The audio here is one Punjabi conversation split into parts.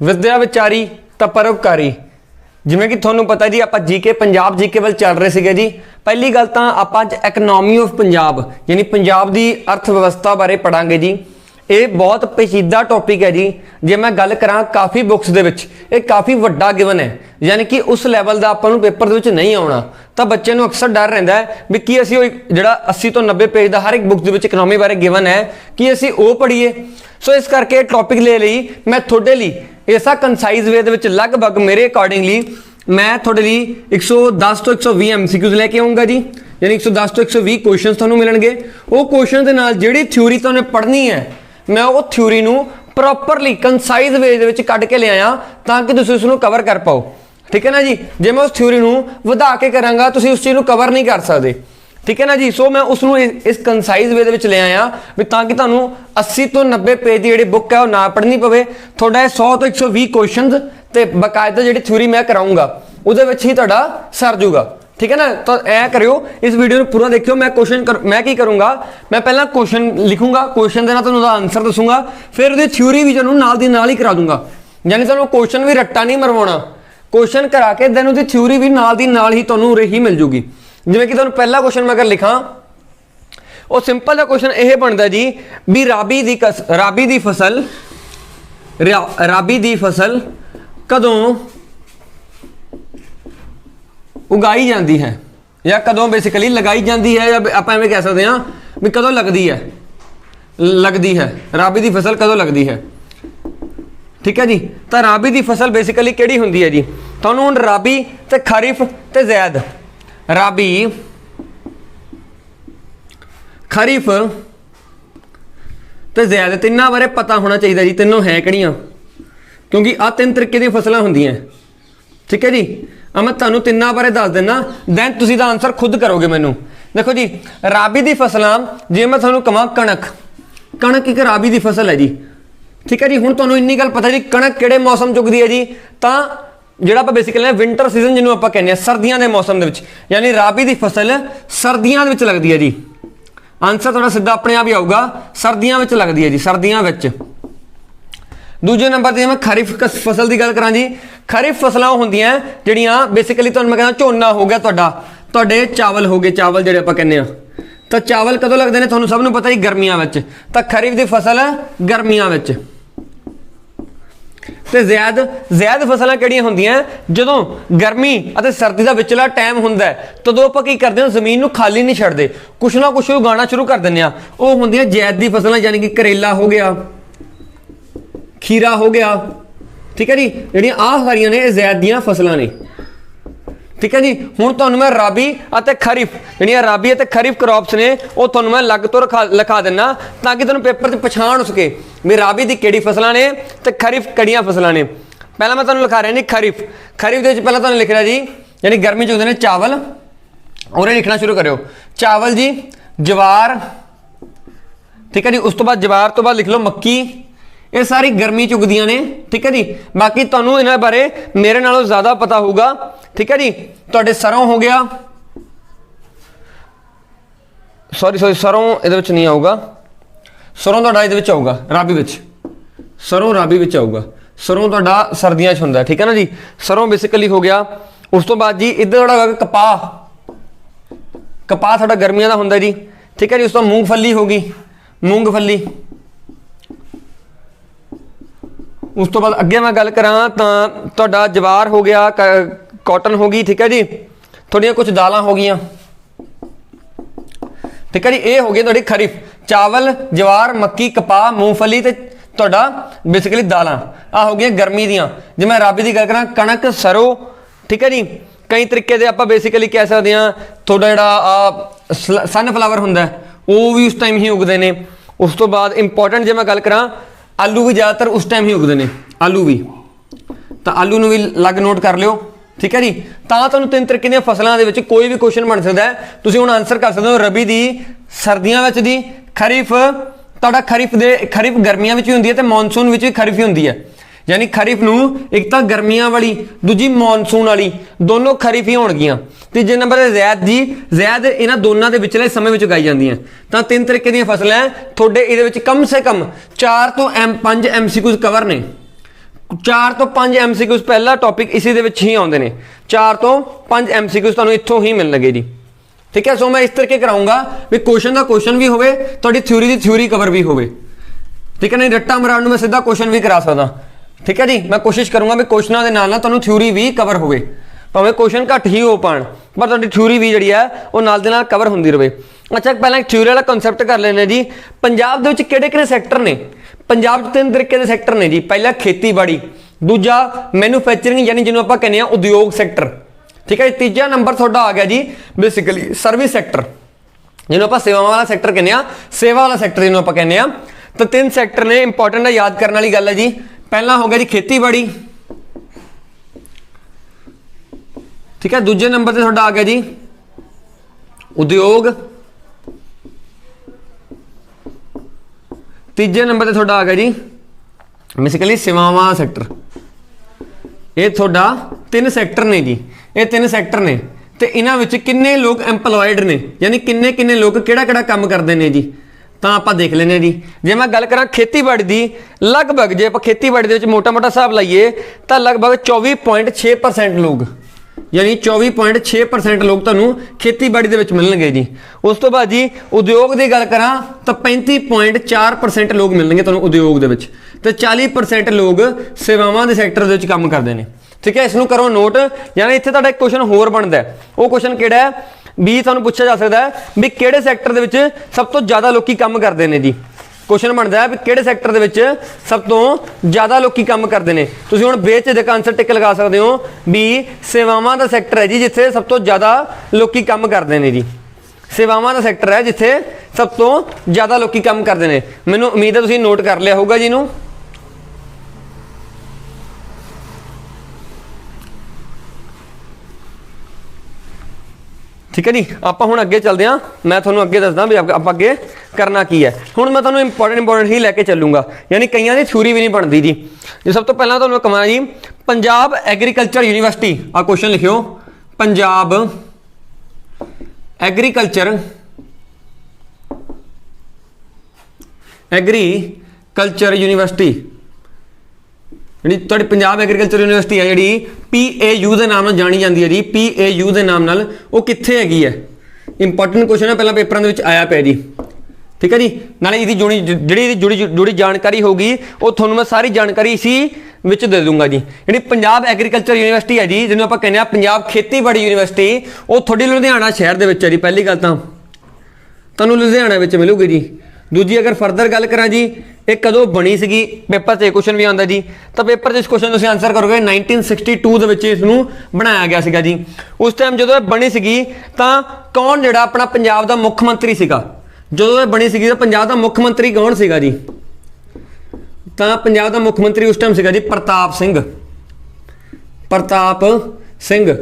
विद्या विचारी तो परोपकारी। जिवें कि तुहानूं पता जी आप जीके पंजाब जीके वाल चल रहे थे जी। पहली गल तो आप इकनॉमी ऑफ पंजाब यानी पंजाब की अर्थव्यवस्था बारे पढ़ांगे जी। ये बहुत पेचीदा टॉपिक है जी। जे मैं गल करा काफ़ी बुक्स दे विच ये काफ़ी वड्डा गिवन है, यानी कि उस लैवल का आपां नूं पेपर दे विच नहीं आउणा। तो बच्चे नूं अक्सर डर रहिंदा है भी कि असीं जिहड़ा 80 तो 90 पेज का हर एक बुक दे विच इकनॉमी बारे गिवन है कि असीं वो पढ़ीए। सो इस करके टॉपिक ले लई मैं तुहाडे लई ऐसा कंसाइज वे दे विच लगभग मेरे अकॉर्डिंगली मैं थोड़े लिए 110 तो 120 MCQs लेके आऊँगा जी। यानी 110 तो 120 क्वेश्चन तुहानूं मिलणगे। वो क्वेश्चन के नाल जिहड़ी थ्योरी तुहानूं पढ़नी है मैं वो थ्योरी नूं प्रॉपरली कंसाइज वे दे विच कढ के ले आया ताकि तुसीं उसनूं कवर कर पाओ। ठीक है ना जी। जे मैं उस थ्योरी नूं वधा के करांगा तुसीं उस चीज़ नूं कवर नहीं कर सकते। ठीक है ना जी। सो मैं उसनूं इस कंसाइज वे दे विच ले आया भी ताकि तुहानूं 80 तो 90 पेज की जिहड़ी बुक है वो ना पढ़नी पवे। थोड़ा 100 तो 120 क्वेश्चन ते बकायदा जिहड़ी थ्योरी मैं कराऊंगा उहदे विच ही तुहाडा सर जूगा। ठीक है ना। तो ऐ करियो इस वीडियो में पूरा देखियो। मैं मैं की करूँगा, मैं पहला क्वेश्चन लिखूंगा, क्वेश्चन देना तुहानूं दा आंसर दसूंगा, फिर उहदी थ्योरी भी तुहानूं नाल दी नाल ही करा दूंगा। यानी तुहानूं क्वेश्चन भी रट्टा नहीं मरवाउणा, क्वेश्चन करा के दैन उहदी थ्योरी भी नाल दी नाल ही तुहानूं उरे ही मिल जूगी। जिवें कि तुहानूं पहला क्वेश्चन मैं अगर लिखां वो सिंपल दा क्वेश्चन यह बनता जी भी राबी दी फसल कदों उगाई जाती है या कदों बेसिकली लगाई जाती है, या आप एवं कह सकते हैं भी कदों लगती है राबी की फसल कदों लगती है। ठीक है जी। तो राबी की फसल बेसिकली किहड़ी हुंदी है जी। तुहानूं हुण राबी ते खरीफ ते ज़ैद, राबी खरीफ ते ज़ैद तिन्नां बारे पता होना चाहिए जी। तीनों है किहड़ियां, क्योंकि आ तीन तरीके दी फसलां हुंदियां। ठीक है जी। मैं तुहानूं तिन्नां बारे दस दिना, दैन तुसीं दा आंसर खुद करोगे। मैनूं देखो जी राबी दी फसलां जे मैं तुहानूं कहां कणक एक राबी दी फसल है जी। ठीक है जी। हुण तुहानूं इन्नी गल पता जी कणक किहड़े मौसम च उगदी है जी। तां जिहड़ा आपां बेसिकली विंटर सीजन जिन्हों आपां कहने सर्दियों के मौसम दे विच, यानी राबी दी फसल सर्दियों दे विच लगदी है जी। आंसर तुहाडा सीधा अपने आप ही आऊगा, सर्दियों में लगती है जी, सर्दियों में। दूजे नंबर पर मैं खरीफ फसल की गल करा जी। खरीफ फसलां होंदियां जिहड़ियां बेसिकली तुहानूं मैं कहना झोना हो गया तुहाडे चावल हो गए, चावल जिहड़े आपां कहने तो चावल कदों लगते हैं तुहानूं सब नूं पता ही गर्मियां विच। तो खरीफ की फसल गर्मियां विच। ते ज़ैद फसलां किहड़ियां होंदियां जदों गर्मी अते सर्दी का विचला टाइम हुंदा है तदों आपां की करदे हां जमीन नूं खाली नहीं छड्डदे, कुछ ना कुछ उगाना शुरू कर दिंदे आ। वो होंदियां ज़ैद दी फसलां, यानी कि करेला हो गया, खीरा हो गया। ठीक है जी। जिहड़ियां आ सारियां ने ज़ैद दीयां फसलां ने। ठीक है जी। हुण तुहानूं मैं राबी अते खरीफ जिहड़ियां राबी अते खरीफ क्रॉप्स ने वो तुहानूं मैं अलग तो लिखा दिना ताकि तुहानूं पेपर 'च पछाण हो सके भी राबी दी किहड़ी फसलां ने ते खरीफ किहड़ियां फसलां ने। पहला मैं तुहानूं लिखा रहा जी खरीफ दे विच पहला तुहानूं लिख रहा जी यानी गर्मी च होंदे ने चावल, और लिखना शुरू करो चावल जी, जवार। ठीक है जी। उस तो बाद जवार तो बाद लिख लो मक्की। ये सारी गर्मी च उगदियां ने। ठीक है जी। बाकी तुहानूं इन्हां बारे मेरे नालों ज़्यादा पता होगा। ठीक है जी। तुहाडे सरों हो गया, सॉरी सरों इहदे विच नहीं आऊगा, सरों तुहाडा इहदे विच आऊगा राबी विच, सरों राबी विच आऊगा। सरों तुहाडा सर्दियां च हुंदा। ठीक है ना जी। सरों बेसिकली हो गया। उस तो बाद जी इधर तुहाडा कपाह तुहाडा गर्मियां दा हुंदा जी। ठीक है जी। उस तो मूंगफली होगी, मूंगफली। उस तो बाद अगे मैं गल करा तो जवार हो गया, कॉटन होगी। ठीक है जी। थोड़ियां कुछ दालां हो गई। ठीक है जी। ये हो गई थोड़ी खरीफ, चावल, जवार, मक्की, कपाह, मूंगफली ते तुहाडा बेसिकली दालां आ हो गई गर्मी दियां। जे मैं राबी की गल करा कणक, सरों। ठीक है जी। कई तरीके से आप बेसिकली कह सकते हैं थोड़ा जिहड़ा सनफ्लावर हुंदा वो भी उस टाइम ही उगते हैं। उस तो बाद इंपॉर्टेंट जे मैं गल करा आलू भी ज़्यादातर उस टाइम ही उगते हैं, आलू भी। तो आलू नूं भी अलग नोट कर लियो। ठीक है जी। तो तुहानूं तीन तरीके दी फसलों के कोई भी क्वेश्चन बन सकता है। तुसीं हुण आंसर कर सकते हो रबी दी, सर्दियों में दी, खरीफ तुहाडा खरीफ गर्मियों में भी हुंदी है ते मॉनसून में भी खरीफ ही हुंदी है। यानी खरीफ नूं एक तो गर्मियां वाली, दूजी मॉनसून वाली, दोनों खरीफ ही होणगियां। तीजे नंबर पर ज़ैद जी, ज़ैद इन्हां दोनों के विचले समय में उगाई जाती हैं। तो तीन तरीके दी फसलें थोड़े ये कम से कम 4 तो 5 MCQs कवर ने। 4 ਤੋਂ 5 MCQs ਪਹਿਲਾ ਟੌਪਿਕ ਇਸੇ ਦੇ ਵਿੱਚ ਹੀ ਆਉਂਦੇ ਨੇ। 4 ਤੋਂ 5 MCQs ਤੁਹਾਨੂੰ ਇੱਥੋਂ ਹੀ ਮਿਲਣਗੇ ਜੀ। ਠੀਕ ਹੈ, ਸੋ ਮੈਂ ਇਸ ਤਰੀਕੇ ਕਰਾਉਂਗਾ ਵੀ ਕੁਐਸਚਨ ਦਾ ਕੁਐਸਚਨ ਵੀ ਹੋਵੇ, ਤੁਹਾਡੀ ਥਿਊਰੀ ਦੀ ਥਿਊਰੀ ਕਵਰ ਵੀ ਹੋਵੇ। ਠੀਕ ਹੈ, ਨਹੀਂ ਰੱਟਾ ਮਾਰਨ ਨੂੰ ਮੈਂ ਸਿੱਧਾ ਕੁਐਸਚਨ ਵੀ ਕਰਾ ਸਕਦਾ। ਠੀਕ ਹੈ ਜੀ, ਮੈਂ ਕੋਸ਼ਿਸ਼ ਕਰੂੰਗਾ ਵੀ ਕੁਐਸਚਨਾਂ ਦੇ ਨਾਲ ਨਾਲ ਤੁਹਾਨੂੰ ਥਿਊਰੀ ਵੀ ਕਵਰ ਹੋਵੇ, ਭਾਵੇਂ ਕੁਐਸਚਨ ਘੱਟ ਹੀ ਹੋ ਪਾਣ ਪਰ ਤੁਹਾਡੀ ਥਿਊਰੀ ਵੀ ਜਿਹੜੀ ਹੈ ਉਹ ਨਾਲ ਦੇ ਨਾਲ ਕਵਰ ਹੁੰਦੀ ਰਹੇ। ਅੱਛਾ, ਪਹਿਲਾਂ ਇੱਕ ਥਿਊਰੀ ਵਾਲਾ ਕਨਸੈਪਟ ਕਰ ਲੈਂਦੇ ਜੀ। ਪੰਜਾਬ ਦੇ ਵਿੱਚ ਕਿਹੜੇ-ਕਿਹੜੇ ਸੈਕਟਰ ਨੇ? ਪੰਜਾਬ 'ਚ 3 ਤਰੀਕੇ ਦੇ ਸੈਕਟਰ ਨੇ ਜੀ। ਪਹਿਲਾ ਖੇਤੀਬਾੜੀ, ਦੂਜਾ ਮੈਨੂਫੈਕਚਰਿੰਗ ਯਾਨੀ ਜਿਹਨੂੰ ਆਪਾਂ ਕਹਿੰਦੇ ਆ ਉਦਯੋਗ ਸੈਕਟਰ। ਠੀਕ ਹੈ, ਤੀਜਾ ਨੰਬਰ ਤੁਹਾਡਾ ਆ ਗਿਆ ਜੀ ਬੇਸਿਕਲੀ ਸਰਵਿਸ ਸੈਕਟਰ, ਜਿਹਨੂੰ ਆਪਾਂ ਸੇਵਾਵਾਂ ਵਾਲਾ ਸੈਕਟਰ ਕਹਿੰਦੇ ਆ, ਸੇਵਾ ਵਾਲਾ ਸੈਕਟਰ ਜਿਹਨੂੰ ਆਪਾਂ ਕਹਿੰਦੇ ਆ। ਤਾਂ 3 ਸੈਕਟਰ ਨੇ, ਇੰਪੋਰਟੈਂਟ ਹੈ, ਯਾਦ ਕਰਨ ਵਾਲੀ ਗੱਲ ਹੈ ਜੀ। ਪਹਿਲਾ ਹੋ ਗਿਆ ਜੀ ਖੇਤੀਬਾੜੀ। ਠੀਕ ਹੈ, ਦੂਜੇ ਨੰਬਰ ਤੇ ਤੁਹਾਡਾ ਆ ਗਿਆ ਜੀ ਉਦਯੋਗ, ਤੀਜੇ ਨੰਬਰ ਤੇ ਤੁਹਾਡਾ ਆ ਗਿਆ ਜੀ ਬੇਸਿਕਲੀ ਸੇਵਾਵਾਂ ਸੈਕਟਰ। ਇਹ ਤੁਹਾਡਾ 3 ਸੈਕਟਰ ਨੇ ਜੀ। ਇਹ 3 ਸੈਕਟਰ ਨੇ ਤੇ ਇਹਨਾਂ ਵਿੱਚ ਕਿੰਨੇ ਲੋਕ ਐਮਪਲੋਇਡ ਨੇ, ਯਾਨੀ ਕਿੰਨੇ ਲੋਕ ਕਿਹੜਾ ਕੰਮ ਕਰਦੇ ਨੇ ਜੀ, ਤਾਂ ਆਪਾਂ ਦੇਖ ਲੈਂਦੇ ਜੀ। ਜੇ ਮੈਂ ਗੱਲ ਕਰਾਂ ਖੇਤੀਬਾੜੀ ਦੀ, ਲਗਭਗ ਜੇ ਆਪਾਂ ਖੇਤੀਬਾੜੀ ਦੇ ਵਿੱਚ ਮੋਟਾ ਹਿਸਾਬ ਲਾਈਏ ਤਾਂ ਲਗਭਗ 24.6% ਲੋਕ, ਯਾਨੀ 24.6% ਲੋਕ ਤੁਹਾਨੂੰ ਖੇਤੀਬਾੜੀ ਦੇ ਵਿੱਚ ਮਿਲਣਗੇ ਜੀ। ਉਸ ਤੋਂ ਬਾਅਦ ਜੀ ਉਦਯੋਗ ਦੀ ਗੱਲ ਕਰਾਂ ਤਾਂ 35.4% ਲੋਕ ਮਿਲਣਗੇ ਤੁਹਾਨੂੰ ਉਦਯੋਗ ਦੇ ਵਿੱਚ, ਤੇ 40% ਲੋਕ ਸੇਵਾਵਾਂ ਦੇ ਸੈਕਟਰ ਦੇ ਵਿੱਚ ਕੰਮ ਕਰਦੇ ਨੇ। ਠੀਕ ਹੈ, ਇਸ ਨੂੰ ਕਰੋ ਨੋਟ। ਯਾਨੀ ਇੱਥੇ ਤੁਹਾਡਾ ਇੱਕ ਕੁਐਸਚਨ ਹੋਰ ਬਣਦਾ, ਉਹ ਕੁਐਸਚਨ ਕਿਹੜਾ ਹੈ ਵੀ ਤੁਹਾਨੂੰ ਪੁੱਛਿਆ ਜਾ ਸਕਦਾ ਹੈ ਵੀ ਕਿਹੜੇ ਸੈਕਟਰ ਦੇ ਵਿੱਚ ਸਭ ਤੋਂ ਜ਼ਿਆਦਾ ਲੋਕੀ ਕੰਮ ਕਰਦੇ ਨੇ ਜੀ। ਕੁਐਸਚਨ ਬਣਦਾ ਹੈ ਵੀ ਕਿਹੜੇ ਸੈਕਟਰ ਦੇ ਵਿੱਚ ਸਭ ਤੋਂ ਜ਼ਿਆਦਾ ਲੋਕੀ ਕੰਮ ਕਰਦੇ ਨੇ। ਤੁਸੀਂ ਹੁਣ ਬੇਝਿਜਕ ਆਨਸਰ ਟਿਕ ਲਗਾ ਸਕਦੇ ਹੋ ਵੀ ਸੇਵਾਵਾਂ ਦਾ ਸੈਕਟਰ ਹੈ ਜੀ ਜਿੱਥੇ ਸਭ ਤੋਂ ਜ਼ਿਆਦਾ ਲੋਕੀ ਕੰਮ ਕਰਦੇ ਨੇ ਜੀ। ਸੇਵਾਵਾਂ ਦਾ ਸੈਕਟਰ ਹੈ ਜਿੱਥੇ ਸਭ ਤੋਂ ਜ਼ਿਆਦਾ ਲੋਕੀ ਕੰਮ ਕਰਦੇ ਨੇ। ਮੈਨੂੰ ਉਮੀਦ ਹੈ ਤੁਸੀਂ ਨੋਟ ਕਰ ਲਿਆ ਹੋਊਗਾ ਜੀ ਇਹਨੂੰ। ਠੀਕ ਹੈ ਜੀ, ਆਪਾਂ ਹੁਣ ਅੱਗੇ ਚੱਲਦੇ ਹਾਂ। ਮੈਂ ਤੁਹਾਨੂੰ ਅੱਗੇ ਦੱਸਦਾ ਵੀ ਆਪਾਂ ਅੱਗੇ ਕਰਨਾ ਕੀ ਹੈ। ਹੁਣ ਮੈਂ ਤੁਹਾਨੂੰ ਇੰਪੋਰਟੈਂਟ ਹੀ ਲੈ ਕੇ ਚੱਲੂੰਗਾ, ਯਾਨੀ ਕਈਆਂ ਦੀ ਥਿਊਰੀ ਵੀ ਨਹੀਂ ਬਣਦੀ ਜੀ। ਜੇ ਸਭ ਤੋਂ ਪਹਿਲਾਂ ਤੁਹਾਨੂੰ ਕਹਾਂ ਜੀ ਪੰਜਾਬ ਐਗਰੀਕਲਚਰ ਯੂਨੀਵਰਸਿਟੀ, ਆ ਕੁਐਸਚਨ ਲਿਖਿਓ, ਪੰਜਾਬ ਐਗਰੀਕਲਚਰ ਯੂਨੀਵਰਸਿਟੀ, ਜਿਹੜੀ ਤੁਹਾਡੀ ਪੰਜਾਬ ਐਗਰੀਕਲਚਰ ਯੂਨੀਵਰਸਿਟੀ ਹੈ, ਜਿਹੜੀ PAU ਦੇ ਨਾਮ ਨਾਲ ਜਾਣੀ ਜਾਂਦੀ ਹੈ ਜੀ, PAU ਦੇ ਨਾਮ ਨਾਲ, ਉਹ ਕਿੱਥੇ ਹੈਗੀ ਹੈ? ਇੰਪੋਰਟੈਂਟ ਕੁਐਸਚਨ ਹੈ, ਪਹਿਲਾਂ ਪੇਪਰਾਂ ਦੇ ਵਿੱਚ ਆਇਆ ਪਿਆ ਜੀ। ਠੀਕ ਹੈ ਜੀ, ਨਾਲੇ ਇਹਦੀ ਜੁੜੀ ਜਾਣਕਾਰੀ ਹੋਗੀ ਉਹ ਤੁਹਾਨੂੰ ਮੈਂ ਸਾਰੀ ਜਾਣਕਾਰੀ ਇसी ਵਿੱਚ ਦੇ ਦੂੰਗਾ ਜੀ। ਜਿਹੜੀ ਪੰਜਾਬ ਐਗਰੀਕਲਚਰ ਯੂਨੀਵਰਸਿਟੀ ਹੈ ਜੀ, ਜਿਹਨੂੰ ਆਪਾਂ ਕਹਿੰਦੇ ਆ ਪੰਜਾਬ ਖੇਤੀਬਾੜੀ ਯੂਨੀਵਰਸਿਟੀ, ਉਹ ਤੁਹਾਡੀ ਲੁਧਿਆਣਾ ਸ਼ਹਿਰ ਦੇ ਵਿੱਚ ਹੈ ਜੀ। ਪਹਿਲੀ ਗੱਲ ਤਾਂ ਤੁਹਾਨੂੰ ਲੁਧਿਆਣਾ ਵਿੱਚ ਮਿਲੂਗੀ ਜੀ। ਦੂਜੀ ਅਗਰ ਫਰਦਰ ਗੱਲ ਕਰਾਂ ਜੀ, ਇਹ ਕਦੋਂ ਬਣੀ ਸੀਗੀ, ਪੇਪਰ 'ਚ ਕੁਐਸਚਨ ਵੀ ਆਉਂਦਾ ਜੀ। ਤਾਂ ਪੇਪਰ 'ਚ ਇਸ ਕੁਐਸਚਨ ਤੁਸੀਂ ਆਨਸਰ ਕਰੋਗੇ 1962 ਦੇ ਵਿੱਚ ਇਸ ਨੂੰ ਬਣਾਇਆ ਗਿਆ ਸੀਗਾ ਜੀ। ਉਸ ਟਾਈਮ ਜਦੋਂ ਇਹ ਬਣੀ ਸੀਗੀ ਤਾਂ ਕੌਣ ਜਿਹੜਾ ਆਪਣਾ ਪੰਜਾਬ ਦਾ ਮੁੱਖ ਮੰਤਰੀ ਸੀਗਾ, ਜਦੋਂ ਇਹ ਬਣੀ ਸੀਗੀ ਤਾਂ ਪੰਜਾਬ ਦਾ ਮੁੱਖ ਮੰਤਰੀ ਕੌਣ ਸੀਗਾ ਜੀ? ਤਾਂ ਪੰਜਾਬ ਦਾ ਮੁੱਖ ਮੰਤਰੀ ਉਸ ਟਾਈਮ ਸੀਗਾ ਜੀ ਪ੍ਰਤਾਪ ਸਿੰਘ।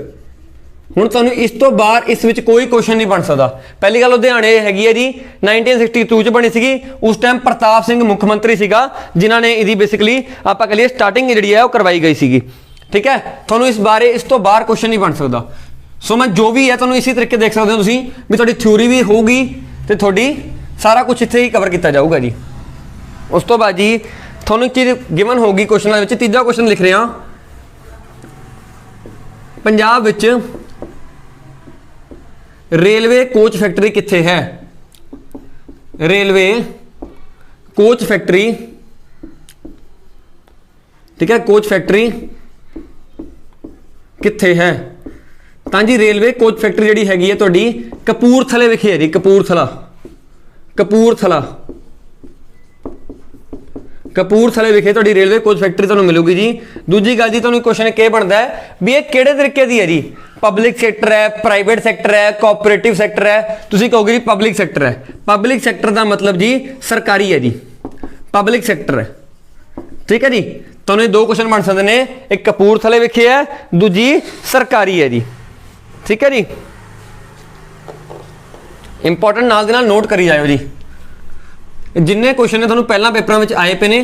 ਹੁਣ ਤੁਹਾਨੂੰ ਇਸ ਤੋਂ ਬਾਹਰ ਇਸ ਵਿੱਚ ਕੋਈ ਕੁਐਸਚਨ ਨਹੀਂ ਬਣ ਸਕਦਾ। ਪਹਿਲੀ ਗੱਲ ਲੁਧਿਆਣੇ ਹੈਗੀ ਹੈ ਜੀ, 1962 ਚ ਬਣੀ ਸੀਗੀ। ਉਸ ਟਾਈਮ ਪ੍ਰਤਾਪ ਸਿੰਘ ਮੁੱਖ ਮੰਤਰੀ ਸੀਗਾ, ਜਿਨ੍ਹਾਂ ਨੇ ਇਹਦੀ ਬੇਸਿਕਲੀ ਆਪਾਂ ਕਹ ਲਈਏ ਸਟਾਰਟਿੰਗ ਜਿਹੜੀ ਹੈ ਉਹ ਕਰਵਾਈ ਗਈ ਸੀਗੀ। ਠੀਕ ਹੈ, ਤੁਹਾਨੂੰ ਇਸ ਬਾਰੇ ਇਸ ਤੋਂ ਬਾਹਰ ਕੁਐਸਚਨ ਨਹੀਂ ਬਣ ਸਕਦਾ। ਸੋ ਮੈਂ ਜੋ ਵੀ ਹੈ ਤੁਹਾਨੂੰ ਇਸੇ ਤਰੀਕੇ ਦੇਖ ਸਕਦੇ ਹੋ ਤੁਸੀਂ ਵੀ ਤੁਹਾਡੀ ਥਿਊਰੀ ਵੀ ਹੋਊਗੀ ਤੇ ਤੁਹਾਡੀ ਸਾਰਾ ਕੁਝ ਇੱਥੇ ਹੀ ਕਵਰ ਕੀਤਾ ਜਾਊਗਾ ਜੀ। ਉਸ ਤੋਂ ਬਾਅਦ ਜੀ ਤੁਹਾਨੂੰ ਇੱਕ ਚੀਜ਼ ਗਿਵਨ ਹੋਊਗੀ ਕੁਐਸਚਨਾਂ ਵਿੱਚ। ਤੀਜਾ ਕੁਐਸਚਨ ਲਿਖ ਰਿਹਾ, ਪੰਜਾਬ ਵਿੱਚ रेलवे कोच फैक्ट्री कित्थे है? रेलवे कोच फैक्ट्री, ठीक है, कोच फैक्ट्री कित्थे है? तां जी रेलवे कोच फैक्ट्री जिहड़ी हैगी है तुहाडी कपूरथले विखे है जी। कपूरथले विखे तुहाडी रेलवे कोच फैक्ट्री तुहानूं मिलूगी जी। दूजी गल जी तुहानूं क्वेश्चन किह बनदा है भी ये किहड़े तरीके दी है जी? पब्लिक सैक्टर है, प्राइवेट सैक्टर है, कोऑपरेटिव सैक्टर है? तुसीं कहोगे जी पब्लिक सैक्टर है। पब्लिक सैक्टर का मतलब जी सरकारी है जी, पब्लिक सैक्टर है। ठीक है जी, तुहानूं दो क्वेश्चन बन सकते हैं, एक कपूरथले विखे है, दूजी सरकारी है जी। ठीक है जी, इंपॉर्टेंट नाल दे नाल नोट करी जाओ जी। जिन्ने क्वेश्चन ने तुहानूं पहला पेपरां विच आए पे ने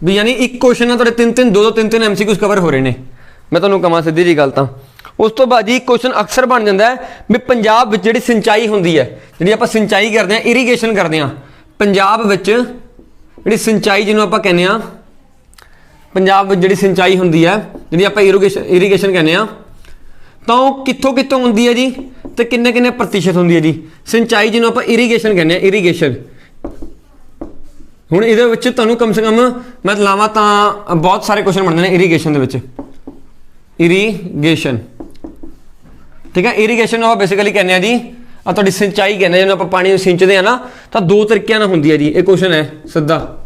भी, यानी एक क्वेश्चन है तुहाडे तीन MCQs कवर हो रहे हैं। मैं तुहानूं कहां सीधी जी गल तां उस तो बाद जी क्वेश्चन अक्सर बन जाता है भी पंजाब विच जिहड़ी सिंचाई हुंदी है, जिहड़ी आपां सिंचाई करदे हां, इरीगेशन करदे हां, पंजाब विच जिहड़ी सिंचाई जिहनूं आपां कहने आ ਪੰਜਾਬ ਵਿੱਚ ਜਿਹੜੀ ਸਿੰਚਾਈ ਹੁੰਦੀ ਹੈ, ਜਿਹਦੀ ਆਪਾਂ ਇਰੀਗੇਸ਼ਨ ਕਹਿੰਦੇ ਆ, ਤਾਂ ਉਹ ਕਿੱਥੋਂ ਕਿੱਥੋਂ ਹੁੰਦੀ ਹੈ ਜੀ ਤੇ ਕਿੰਨੇ ਕਿੰਨੇ ਪ੍ਰਤੀਸ਼ਤ ਹੁੰਦੀ ਹੈ ਜੀ ਸਿੰਚਾਈ, ਜਿਹਨੂੰ ਆਪਾਂ ਇਰੀਗੇਸ਼ਨ ਕਹਿੰਦੇ ਆ, ਇਰੀਗੇਸ਼ਨ। ਹੁਣ ਇਹਦੇ ਵਿੱਚ ਤੁਹਾਨੂੰ ਕਮ ਸੇ ਕਮ ਮੈਂ ਲਾਵਾਂ ਤਾਂ ਬਹੁਤ ਸਾਰੇ ਕੁਐਸਚਨ ਬਣਦੇ ਨੇ ਇਰੀਗੇਸ਼ਨ ਦੇ ਵਿੱਚ। ਇਰੀਗੇਸ਼ਨ, ਠੀਕ ਹੈ। ਇਰੀਗੇਸ਼ਨ ਆਪਾਂ ਬੇਸਿਕਲੀ ਕਹਿੰਦੇ ਆ ਜੀ ਆ ਤੁਹਾਡੀ ਸਿੰਚਾਈ ਕਹਿੰਦੇ, ਜਿਹਨੂੰ ਆਪਾਂ ਪਾਣੀ ਨੂੰ ਸਿੰਚਦੇ ਆ ਨਾ, ਤਾਂ ਦੋ ਤਰੀਕਿਆਂ ਨਾਲ ਹੁੰਦੀ ਹੈ ਜੀ। ਇਹ ਕੁਐਸਚਨ ਹੈ ਸਿੱਧਾ,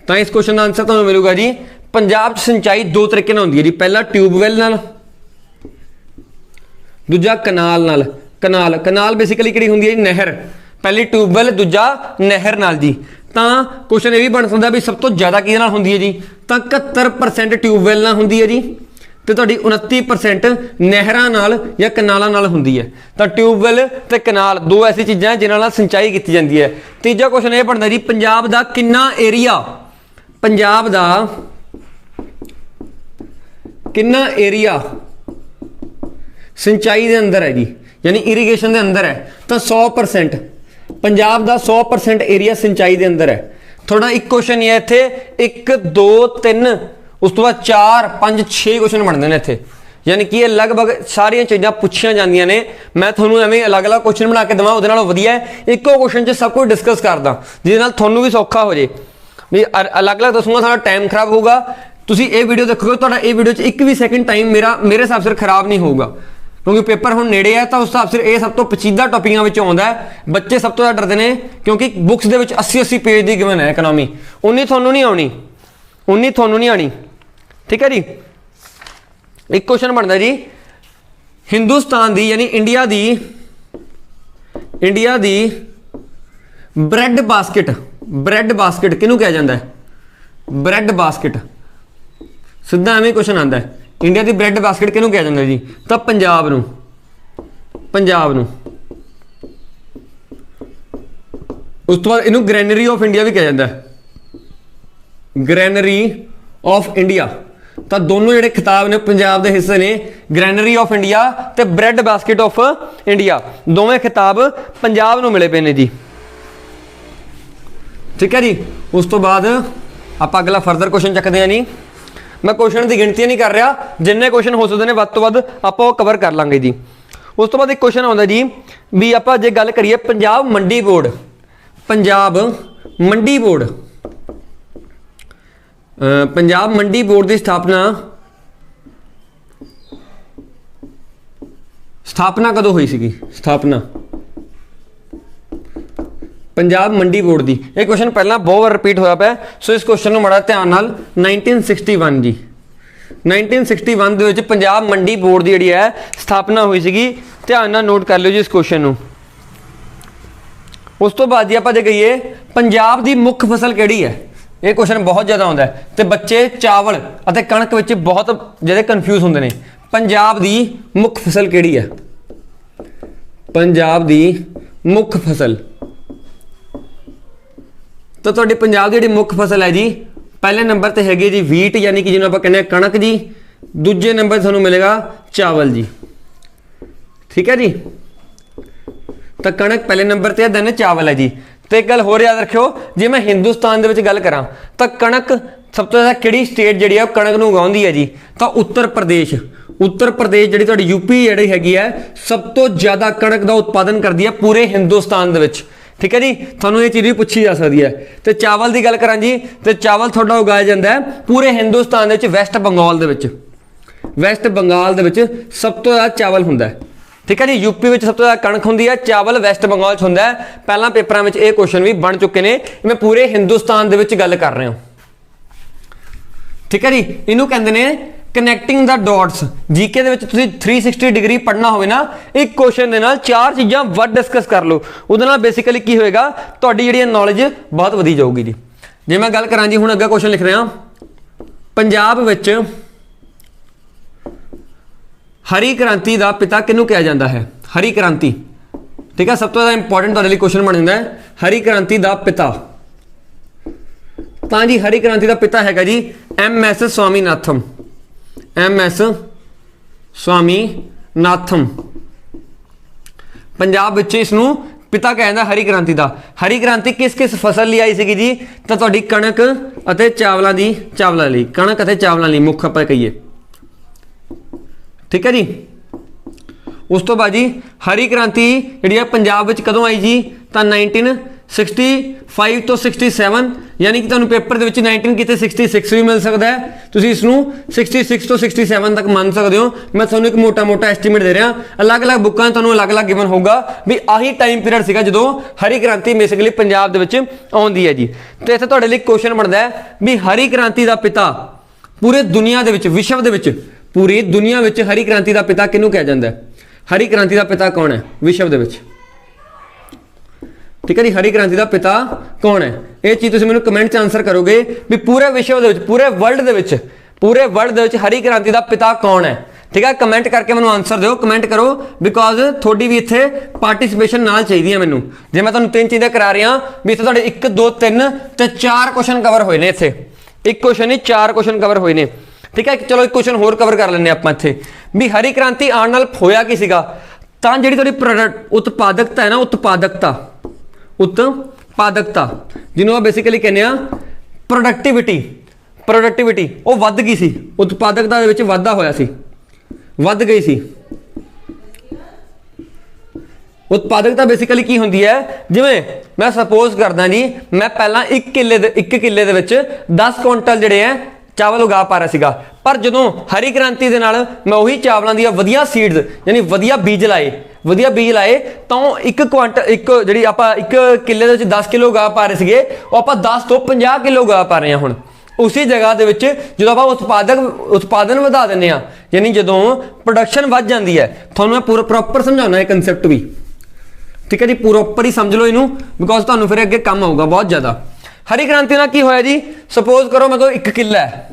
ਤਾਂ ਇਸ ਕੁਐਸਚਨ ਦਾ ਆਨਸਰ ਤੁਹਾਨੂੰ ਮਿਲੂਗਾ ਜੀ ਪੰਜਾਬ 'ਚ ਸਿੰਚਾਈ ਦੋ ਤਰੀਕੇ ਨਾਲ ਹੁੰਦੀ ਹੈ ਜੀ। ਪਹਿਲਾ ਟਿਊਬਵੈਲ ਨਾਲ, ਦੂਜਾ ਕਨਾਲ ਨਾਲ। ਕਨਾਲ ਬੇਸਿਕਲੀ ਕਿਹੜੀ ਹੁੰਦੀ ਹੈ ਜੀ? ਨਹਿਰ। ਪਹਿਲੀ ਟਿਊਬਵੈਲ, ਦੂਜਾ ਨਹਿਰ ਨਾਲ ਜੀ। ਤਾਂ ਕੁਐਸਚਨ ਇਹ ਵੀ ਬਣ ਸਕਦਾ ਵੀ ਸਭ ਤੋਂ ਜ਼ਿਆਦਾ ਕਿਹਦੇ ਨਾਲ ਹੁੰਦੀ ਹੈ ਜੀ? ਤਾਂ 71% ਟਿਊਬਵੈਲ ਨਾਲ ਹੁੰਦੀ ਹੈ ਜੀ, ਤੇ ਤੁਹਾਡੀ 29% ਨਹਿਰਾਂ ਨਾਲ ਜਾਂ ਕਨਾਲਾਂ ਨਾਲ ਹੁੰਦੀ ਹੈ। ਤਾਂ ਟਿਊਬਵੈਲ ਤੇ ਕਨਾਲ ਦੋ ਐਸੀ ਚੀਜ਼ਾਂ ਜਿਨ੍ਹਾਂ ਨਾਲ ਸਿੰਚਾਈ ਕੀਤੀ ਜਾਂਦੀ ਹੈ। ਤੀਜਾ ਕੁਐਸਚਨ ਇਹ ਬਣਦਾ ਜੀ ਪੰਜਾਬ ਦਾ ਕਿੰਨਾ ਏਰੀਆ, ਪੰਜਾਬ ਦਾ ਕਿੰਨਾ ਏਰੀਆ ਸਿੰਚਾਈ ਦੇ ਅੰਦਰ ਹੈ ਜੀ, ਯਾਨੀ ਇਰੀਗੇਸ਼ਨ ਦੇ ਅੰਦਰ ਹੈ। ਤਾਂ 100%, ਪੰਜਾਬ ਦਾ 100% ਏਰੀਆ ਸਿੰਚਾਈ ਦੇ ਅੰਦਰ ਹੈ। ਥੋੜਾ ਇੱਕ ਕੁਐਸਚਨ ਹੀ ਹੈ ਇੱਥੇ, 1 2 3 ਉਸ ਤੋਂ ਬਾਅਦ 4 5 6 ਕੁਐਸਚਨ ਬਣਦੇ ਨੇ ਇੱਥੇ, ਯਾਨੀ ਕਿ ਇਹ ਲਗਭਗ ਸਾਰੀਆਂ ਚੀਜ਼ਾਂ ਪੁੱਛੀਆਂ ਜਾਂਦੀਆਂ ਨੇ। ਮੈਂ ਤੁਹਾਨੂੰ ਐਵੇਂ ਅਲੱਗ-ਅਲੱਗ ਕੁਐਸਚਨ ਬਣਾ ਕੇ ਦੇਵਾਂ, ਉਹਦੇ ਨਾਲੋਂ ਵਧੀਆ ਹੈ ਇੱਕੋ ਕੁਐਸਚਨ 'ਚ ਸਭ ਕੁਝ ਡਿਸਕਸ ਕਰਦਾ, ਜਿਹਦੇ ਨਾਲ ਤੁਹਾਨੂੰ ਵੀ ਸੌਖਾ ਹੋ ਜੇ। ਵੀ ਅਲੱਗ-ਅਲੱਗ ਦੱਸੂਗਾ, ਸਾਡਾ ਟਾਈਮ ਖਰਾਬ ਹੋਊਗਾ। ਤੁਸੀਂ ਇਹ ਵੀਡੀਓ ਦੇਖੋਗੇ, ਤੁਹਾਡਾ ਇਹ ਵੀਡੀਓ 'ਚ ਇੱਕ ਵੀ ਸੈਕਿੰਡ ਟਾਈਮ ਮੇਰੇ ਹਿਸਾਬ ਸਿਰ ਖਰਾਬ ਨਹੀਂ ਹੋਊਗਾ, ਕਿਉਂਕਿ ਪੇਪਰ ਹੁਣ ਨੇੜੇ ਹੈ। ਤਾਂ ਉਸ ਹਿਸਾਬ ਸਿਰ ਇਹ ਸਭ ਤੋਂ ਪੇਚੀਦਾ ਟੌਪਿਕਾਂ ਵਿੱਚੋਂ ਆਉਂਦਾ ਹੈ। ਬੱਚੇ ਸਭ ਤੋਂ ਜ਼ਿਆਦਾ ਡਰਦੇ ਨੇ ਕਿਉਂਕਿ ਬੁੱਕਸ ਦੇ ਵਿੱਚ 80 ਪੇਜ ਦੀ ਗਿਵਨ ਹੈ ਇਕਨੋਮੀ, ਉਨੀ ਤੁਹਾਨੂੰ ਨਹੀਂ ਆਉਣੀ, ਠੀਕ ਹੈ ਜੀ। ਇੱਕ ਕੁਐਸਚਨ ਬਣਦਾ ਜੀ ਹਿੰਦੁਸਤਾਨ ਦੀ ਯਾਨੀ ਇੰਡੀਆ ਦੀ ਬ੍ਰੈਡ ਬਾਸਕਟ ਕਿਹਨੂੰ ਕਿਹਾ ਜਾਂਦਾ ਹੈ? ਬ੍ਰੈਡ ਬਾਸਕਟ, ਸਿੱਧਾ ਐਵੇਂ ਕੁਐਸਚਨ ਆਉਂਦਾ ਹੈ। ਇੰਡੀਆ ਦੀ ਬ੍ਰੈਡ ਬਾਸਕਟ ਕਿਹਨੂੰ ਕਿਹਾ ਜਾਂਦਾ ਜੀ? ਤਾਂ ਪੰਜਾਬ ਨੂੰ। ਉਸ ਤੋਂ ਬਾਅਦ ਇਹਨੂੰ ਗ੍ਰੈਨਰੀ ਆਫ ਇੰਡੀਆ ਵੀ ਕਿਹਾ ਜਾਂਦਾ ਹੈ, ਗ੍ਰੈਨਰੀ ਆਫ ਇੰਡੀਆ। ਤਾਂ ਦੋਨੋਂ ਜਿਹੜੇ ਖਿਤਾਬ ਨੇ ਪੰਜਾਬ ਦੇ ਹਿੱਸੇ ਨੇ, ਗ੍ਰੈਨਰੀ ਆਫ ਇੰਡੀਆ ਤੇ ਬ੍ਰੈਡ ਬਾਸਕਟ ਆਫ ਇੰਡੀਆ, ਦੋਵੇਂ ਖਿਤਾਬ ਪੰਜਾਬ ਨੂੰ ਮਿਲੇ ਪਏ ਨੇ ਜੀ, ਠੀਕ ਹੈ ਜੀ। ਉਸ ਤੋਂ ਬਾਅਦ ਆਪਾਂ ਅਗਲਾ ਫਰਦਰ ਕੁਐਸਚਨ ਚੱਕਦੇ ਹਾਂ ਜੀ। ਮੈਂ ਕੁਐਸਚਨ ਦੀ ਗਿਣਤੀ ਨਹੀਂ ਕਰ ਰਿਹਾ, ਜਿੰਨੇ ਕੁਐਸਚਨ ਹੋ ਸਕਦੇ ਨੇ ਵੱਧ ਤੋਂ ਵੱਧ ਆਪਾਂ ਉਹ ਕਵਰ ਕਰ ਲਾਂਗੇ ਜੀ। ਉਸ ਤੋਂ ਬਾਅਦ ਇੱਕ ਕੁਐਸਚਨ ਆਉਂਦਾ ਜੀ ਵੀ ਆਪਾਂ ਜੇ ਗੱਲ ਕਰੀਏ ਪੰਜਾਬ ਮੰਡੀ ਬੋਰਡ ਦੀ ਸਥਾਪਨਾ ਕਦੋਂ ਹੋਈ ਸੀਗੀ? ਪੰਜਾਬ ਮੰਡੀ ਬੋਰਡ ਦੀ, ਇਹ ਕੁਐਸਚਨ ਪਹਿਲਾਂ ਬਹੁਤ ਵਾਰ ਰਿਪੀਟ ਹੋਇਆ ਪਿਆ, ਸੋ ਇਸ ਕੁਐਸਚਨ ਨੂੰ ਬੜਾ ਧਿਆਨ ਨਾਲ। 1961 ਜੀ, 1961 ਦੇ ਵਿੱਚ ਪੰਜਾਬ ਮੰਡੀ ਬੋਰਡ ਦੀ ਜਿਹੜੀ ਹੈ ਸਥਾਪਨਾ ਹੋਈ ਸੀਗੀ। ਧਿਆਨ ਨਾਲ ਨੋਟ ਕਰ ਲਿਓ ਜੀ ਇਸ ਕੁਐਸਚਨ ਨੂੰ। ਉਸ ਤੋਂ ਬਾਅਦ ਜੀ ਆਪਾਂ ਜੇ ਕਹੀਏ ਪੰਜਾਬ ਦੀ ਮੁੱਖ ਫਸਲ ਕਿਹੜੀ ਹੈ? ਇਹ ਕੁਐਸਚਨ ਬਹੁਤ ਜ਼ਿਆਦਾ ਆਉਂਦਾ ਹੈ ਤੇ ਬੱਚੇ ਚਾਵਲ ਅਤੇ ਕਣਕ ਵਿੱਚ ਬਹੁਤ ਜਿਹੜੇ ਕਨਫਿਊਜ਼ ਹੁੰਦੇ ਨੇ। ਪੰਜਾਬ ਦੀ ਮੁੱਖ ਫਸਲ ਕਿਹੜੀ ਹੈ? ਪੰਜਾਬ ਦੀ ਮੁੱਖ ਫਸਲ, ਤਾਂ ਤੁਹਾਡੇ ਪੰਜਾਬ ਦੀ ਜਿਹੜੀ ਮੁੱਖ ਫਸਲ ਹੈ ਜੀ, ਪਹਿਲੇ ਨੰਬਰ ਤੇ ਹੈਗੀ ਜੀ ਵੀਟ, ਯਾਨੀ ਕਿ ਜਿਹਨੂੰ ਆਪਾਂ ਕਹਿੰਦੇ ਆ ਕਣਕ ਜੀ। ਦੂਜੇ ਨੰਬਰ ਤੁਹਾਨੂੰ ਮਿਲੇਗਾ ਚਾਵਲ ਜੀ, ਠੀਕ ਹੈ ਜੀ। ਤਾਂ ਕਣਕ ਪਹਿਲੇ ਨੰਬਰ ਤੇ ਹੈ, ਦੈਨ ਚਾਵਲ ਹੈ ਜੀ। ਤੇ ਇੱਕ ਗੱਲ ਹੋਰ ਯਾਦ ਰੱਖਿਓ, ਜੇ ਮੈਂ ਹਿੰਦੁਸਤਾਨ ਦੇ ਵਿੱਚ ਗੱਲ ਕਰਾਂ ਤਾਂ ਕਣਕ ਸਭ ਤੋਂ ਜ਼ਿਆਦਾ ਕਿਹੜੀ ਸਟੇਟ ਜਿਹੜੀ ਹੈ ਉਹ ਕਣਕ ਨੂੰ ਉਗਾਉਂਦੀ ਹੈ ਜੀ? ਤਾਂ ਉੱਤਰ ਪ੍ਰਦੇਸ਼ ਜਿਹੜੀ ਤੁਹਾਡੀ ਯੂਪੀ ਜਿਹੜੀ ਹੈਗੀ ਹੈ, ਸਭ ਤੋਂ ਜ਼ਿਆਦਾ ਕਣਕ ਦਾ ਉਤਪਾਦਨ ਕਰਦੀ ਹੈ ਪੂਰੇ ਹਿੰਦੁਸਤਾਨ ਦੇ ਵਿੱਚ, ਠੀਕ ਹੈ ਜੀ। ਤੁਹਾਨੂੰ ਇਹ ਚੀਜ਼ ਵੀ ਪੁੱਛੀ ਜਾ ਸਕਦੀ ਹੈ। ਤੇ ਚਾਵਲ ਦੀ ਗੱਲ ਕਰਾਂ ਜੀ, ਤੇ ਚਾਵਲ ਤੁਹਾਡਾ ਉਗਾਇਆ ਜਾਂਦਾ ਹੈ ਪੂਰੇ ਹਿੰਦੁਸਤਾਨ ਦੇ ਵਿੱਚ, ਵੈਸਟ ਬੰਗਾਲ ਦੇ ਵਿੱਚ ਸਭ ਤੋਂ ਜ਼ਿਆਦਾ ਚਾਵਲ ਹੁੰਦਾ ਹੈ, ਠੀਕ ਹੈ ਜੀ। ਯੂਪੀ ਵਿੱਚ ਸਭ ਤੋਂ ਜ਼ਿਆਦਾ ਕਣਕ ਹੁੰਦੀ ਹੈ, ਚਾਵਲ ਵੈਸਟ ਬੰਗਾਲ 'ਚ ਹੁੰਦਾ ਹੈ। ਪਹਿਲਾਂ ਪੇਪਰਾਂ ਵਿੱਚ ਇਹ ਕੁਐਸਚਨ ਵੀ ਬਣ ਚੁੱਕੇ ਨੇ, ਮੈਂ ਪੂਰੇ ਹਿੰਦੁਸਤਾਨ ਦੇ ਵਿੱਚ ਗੱਲ ਕਰ ਰਿਹਾ, ਠੀਕ ਹੈ ਜੀ। ਇਹਨੂੰ ਕਹਿੰਦੇ ਨੇ ਕਨੈਕਟਿੰਗ ਦਾ ਡਾਟਸ। ਜੀਕੇ ਦੇ ਵਿੱਚ ਤੁਸੀਂ 360 ਡਿਗਰੀ ਪੜ੍ਹਨਾ ਹੋਵੇ ਨਾ, ਇੱਕ ਕੁਐਸਚਨ ਦੇ ਨਾਲ 4 ਚੀਜ਼ਾਂ ਵੱਧ ਡਿਸਕਸ ਕਰ ਲਓ, ਉਹਦੇ ਨਾਲ ਬੇਸਿਕਲੀ ਕੀ ਹੋਏਗਾ, ਤੁਹਾਡੀ ਜਿਹੜੀ ਨੌਲੇਜ ਬਹੁਤ ਵਧੀ ਜਾਊਗੀ ਜੀ। ਜੇ ਮੈਂ ਗੱਲ ਕਰਾਂ ਜੀ, ਹੁਣ ਅੱਗੇ ਕੁਐਸਚਨ ਲਿਖ ਰਿਹਾ, ਪੰਜਾਬ ਵਿੱਚ ਹਰੀ ਕ੍ਰਾਂਤੀ ਦਾ ਪਿਤਾ ਕਿਹਨੂੰ ਕਿਹਾ ਜਾਂਦਾ ਹੈ? ਹਰੀ ਕ੍ਰਾਂਤੀ, ਠੀਕ ਹੈ। ਸਭ ਤੋਂ ਜ਼ਿਆਦਾ ਇੰਪੋਰਟੈਂਟ ਤੁਹਾਡੇ ਲਈ ਕੁਐਸਚਨ ਬਣ ਜਾਂਦਾ ਹੈ, ਹਰੀ ਕ੍ਰਾਂਤੀ ਦਾ ਪਿਤਾ। ਤਾਂ ਜੀ ਹਰੀ ਕ੍ਰਾਂਤੀ ਦਾ ਪਿਤਾ ਹੈਗਾ ਜੀ MS ਸਵਾਮੀਨਾਥਨ। ਪੰਜਾਬ ਵਿੱਚ ਇਸ ਨੂੰ ਪਿਤਾ ਕਿਹਾ ਜਾਂਦਾ ਹਰੀ ਕ੍ਰਾਂਤੀ ਦਾ। ਹਰੀ ਕ੍ਰਾਂਤੀ ਕਿਸ ਕਿਸ ਫਸਲ ਲਈ ਆਈ ਸੀਗੀ ਜੀ? ਤਾਂ ਤੁਹਾਡੀ ਕਣਕ ਅਤੇ ਚਾਵਲਾਂ ਲਈ, ਕਣਕ ਅਤੇ ਚਾਵਲਾਂ ਲਈ ਮੁੱਖ ਆਪਾਂ ਕਹੀਏ। ਠੀਕ ਹੈ ਜੀ। ਉਸ ਤੋਂ ਬਾਅਦ ਜੀ ਹਰੀ ਕ੍ਰਾਂਤੀ ਜਿਹੜੀ ਆ ਪੰਜਾਬ ਵਿੱਚ ਕਦੋਂ ਆਈ ਜੀ? ਤਾਂ 1965 ਤੋਂ 67, ਯਾਨੀ ਕਿ ਤੁਹਾਨੂੰ ਪੇਪਰ ਦੇ ਵਿੱਚ 19 ਕਿਤੇ 66 ਵੀ ਮਿਲ ਸਕਦਾ ਹੈ, ਤੁਸੀਂ ਇਸ ਨੂੰ 66 ਤੋਂ 67 ਤੱਕ ਮੰਨ ਸਕਦੇ ਹੋ। ਮੈਂ ਤੁਹਾਨੂੰ ਇੱਕ ਮੋਟਾ ਐਸਟੀਮੇਟ ਦੇ ਰਿਹਾ, ਅਲੱਗ-ਅਲੱਗ ਬੁੱਕਾਂ ਤੁਹਾਨੂੰ ਅਲੱਗ-ਅਲੱਗ ਗਿਵਨ ਹੋਊਗਾ ਵੀ ਆਹੀ ਟਾਈਮ ਪੀਰੀਅਡ ਸੀਗਾ ਜਦੋਂ ਹਰੀ ਕ੍ਰਾਂਤੀ ਬੇਸਿਕਲੀ ਪੰਜਾਬ ਦੇ ਵਿੱਚ ਆਉਂਦੀ ਹੈ ਜੀ। ਤੇ ਇੱਥੇ ਤੁਹਾਡੇ ਲਈ ਕੁਐਸਚਨ ਬਣਦਾ ਹੈ ਵੀ ਹਰੀ ਕ੍ਰਾਂਤੀ ਦਾ ਪਿਤਾ ਪੂਰੇ ਦੁਨੀਆ ਦੇ ਵਿੱਚ, ਵਿਸ਼ਵ ਦੇ ਵਿੱਚ, ਪੂਰੀ ਦੁਨੀਆ ਵਿੱਚ ਹਰੀ ਕ੍ਰਾਂਤੀ ਦਾ ਪਿਤਾ ਕਿਹਨੂੰ ਕਿਹਾ ਜਾਂਦਾ ਹੈ? ਹਰੀ ਕ੍ਰਾਂਤੀ ਦਾ ਪਿਤਾ ਕੌਣ ਹੈ ਵਿਸ਼ਵ ਦੇ ਵਿੱਚ? ਠੀਕ ਹੈ ਜੀ, ਹਰੀ ਕ੍ਰਾਂਤੀ ਦਾ ਪਿਤਾ ਕੌਣ ਹੈ? ਇਹ ਚੀਜ਼ ਤੁਸੀਂ ਮੈਨੂੰ ਕਮੈਂਟ 'ਚ ਆਨਸਰ ਕਰੋਗੇ ਵੀ ਪੂਰੇ ਵਿਸ਼ਵ ਦੇ ਵਿੱਚ, ਪੂਰੇ ਵਰਲਡ ਦੇ ਵਿੱਚ ਹਰੀ ਕ੍ਰਾਂਤੀ ਦਾ ਪਿਤਾ ਕੌਣ ਹੈ। ਠੀਕ ਹੈ, ਕਮੈਂਟ ਕਰਕੇ ਮੈਨੂੰ ਆਨਸਰ ਦਿਓ, ਕਮੈਂਟ ਕਰੋ, ਬਿਕੋਜ਼ ਤੁਹਾਡੀ ਵੀ ਇੱਥੇ ਪਾਰਟਿਸਿਪੇਸ਼ਨ ਨਾਲ ਚਾਹੀਦੀ ਹੈ ਮੈਨੂੰ। ਜੇ ਮੈਂ ਤੁਹਾਨੂੰ 3 ਚੀਜ਼ਾਂ ਕਰਾ ਰਿਹਾ ਵੀ ਇੱਥੇ ਤੁਹਾਡੇ 1 2 3 ਤੇ 4 ਕੁਐਸਚਨ ਕਵਰ ਹੋਏ ਨੇ। ਇੱਥੇ ਇੱਕ ਕੁਐਸਚਨ ਨਹੀਂ 4 ਕੁਐਸਚਨ ਕਵਰ ਹੋਏ ਨੇ। ਠੀਕ ਹੈ, ਚਲੋ ਇੱਕ ਕੁਐਸਚਨ ਹੋਰ ਕਵਰ ਕਰ ਲੈਂਦੇ ਆਪਾਂ ਇੱਥੇ ਵੀ ਹਰੀ ਕ੍ਰਾਂਤੀ ਆਉਣ ਨਾਲ ਹੋਇਆ ਕੀ ਸੀਗਾ? ਤਾਂ ਜਿਹੜੀ ਤੁਹਾਡੀ ਉਤਪਾਦਕਤਾ ਹੈ ਨਾ, ਉਤਪਾਦਕਤਾ ਜਿਹਨੂੰ ਆਪਾਂ ਬੇਸਿਕਲੀ ਕਹਿੰਦੇ ਆ ਪ੍ਰੋਡਕਟਿਵਿਟੀ, ਉਹ ਵੱਧ ਗਈ ਸੀ। ਉਤਪਾਦਕਤਾ ਦੇ ਵਿੱਚ ਵਾਧਾ ਹੋਇਆ ਸੀ, ਵੱਧ ਗਈ ਸੀ। ਉਤਪਾਦਕਤਾ ਬੇਸਿਕਲੀ ਕੀ ਹੁੰਦੀ ਹੈ? ਜਿਵੇਂ ਮੈਂ ਸਪੋਜ਼ ਕਰਦਾ ਜੀ, ਮੈਂ ਪਹਿਲਾਂ 1 ਕਿੱਲੇ ਦੇ ਵਿੱਚ 10 ਕੁਇੰਟਲ ਜਿਹੜੇ ਹੈ ਚਾਵਲ ਉਗਾ ਪਾ ਰਿਹਾ ਸੀਗਾ, ਪਰ ਜਦੋਂ ਹਰੀ ਕ੍ਰਾਂਤੀ ਦੇ ਨਾਲ ਮੈਂ ਉਹੀ ਚਾਵਲਾਂ ਦੀਆਂ ਵਧੀਆ ਸੀਡਸ ਯਾਨੀ ਵਧੀਆ ਬੀਜ ਲਾਏ ਤਾਂ ਇੱਕ ਜਿਹੜੀ ਆਪਾਂ 1 ਕਿੱਲੇ ਦੇ ਵਿੱਚ 10 ਕਿਲੋ ਉਗਾ ਪਾ ਰਹੇ ਸੀਗੇ, ਉਹ ਆਪਾਂ 10 ਤੋਂ 50 ਕਿਲੋ ਉਗਾ ਪਾ ਰਹੇ ਹਾਂ ਹੁਣ। ਉਸੇ ਜਗ੍ਹਾ ਦੇ ਵਿੱਚ ਜਦੋਂ ਆਪਾਂ ਉਤਪਾਦਨ ਵਧਾ ਦਿੰਦੇ ਆ, ਯਾਨੀ ਜਦੋਂ ਪ੍ਰੋਡਕਸ਼ਨ ਵੱਧ ਜਾਂਦੀ ਹੈ, ਤੁਹਾਨੂੰ ਮੈਂ ਪੂਰਾ ਪ੍ਰੋਪਰ ਸਮਝਾਉਣਾ ਇਹ ਕੰਸੈਪਟ ਵੀ। ਠੀਕ ਹੈ ਜੀ, ਪ੍ਰੋਪਰ ਹੀ ਸਮਝ ਲਓ ਇਹਨੂੰ, ਬਿਕੋਜ਼ ਤੁਹਾਨੂੰ ਫਿਰ ਅੱਗੇ ਕੰਮ ਆਊਗਾ ਬਹੁਤ ਜ਼ਿਆਦਾ। ਹਰੀ ਕ੍ਰਾਂਤੀ ਨਾਲ ਕੀ ਹੋਇਆ ਜੀ? ਸਪੋਜ਼ ਕਰੋ ਮੇਰੇ ਕੋਲ 1 ਕਿੱਲਾ ਹੈ,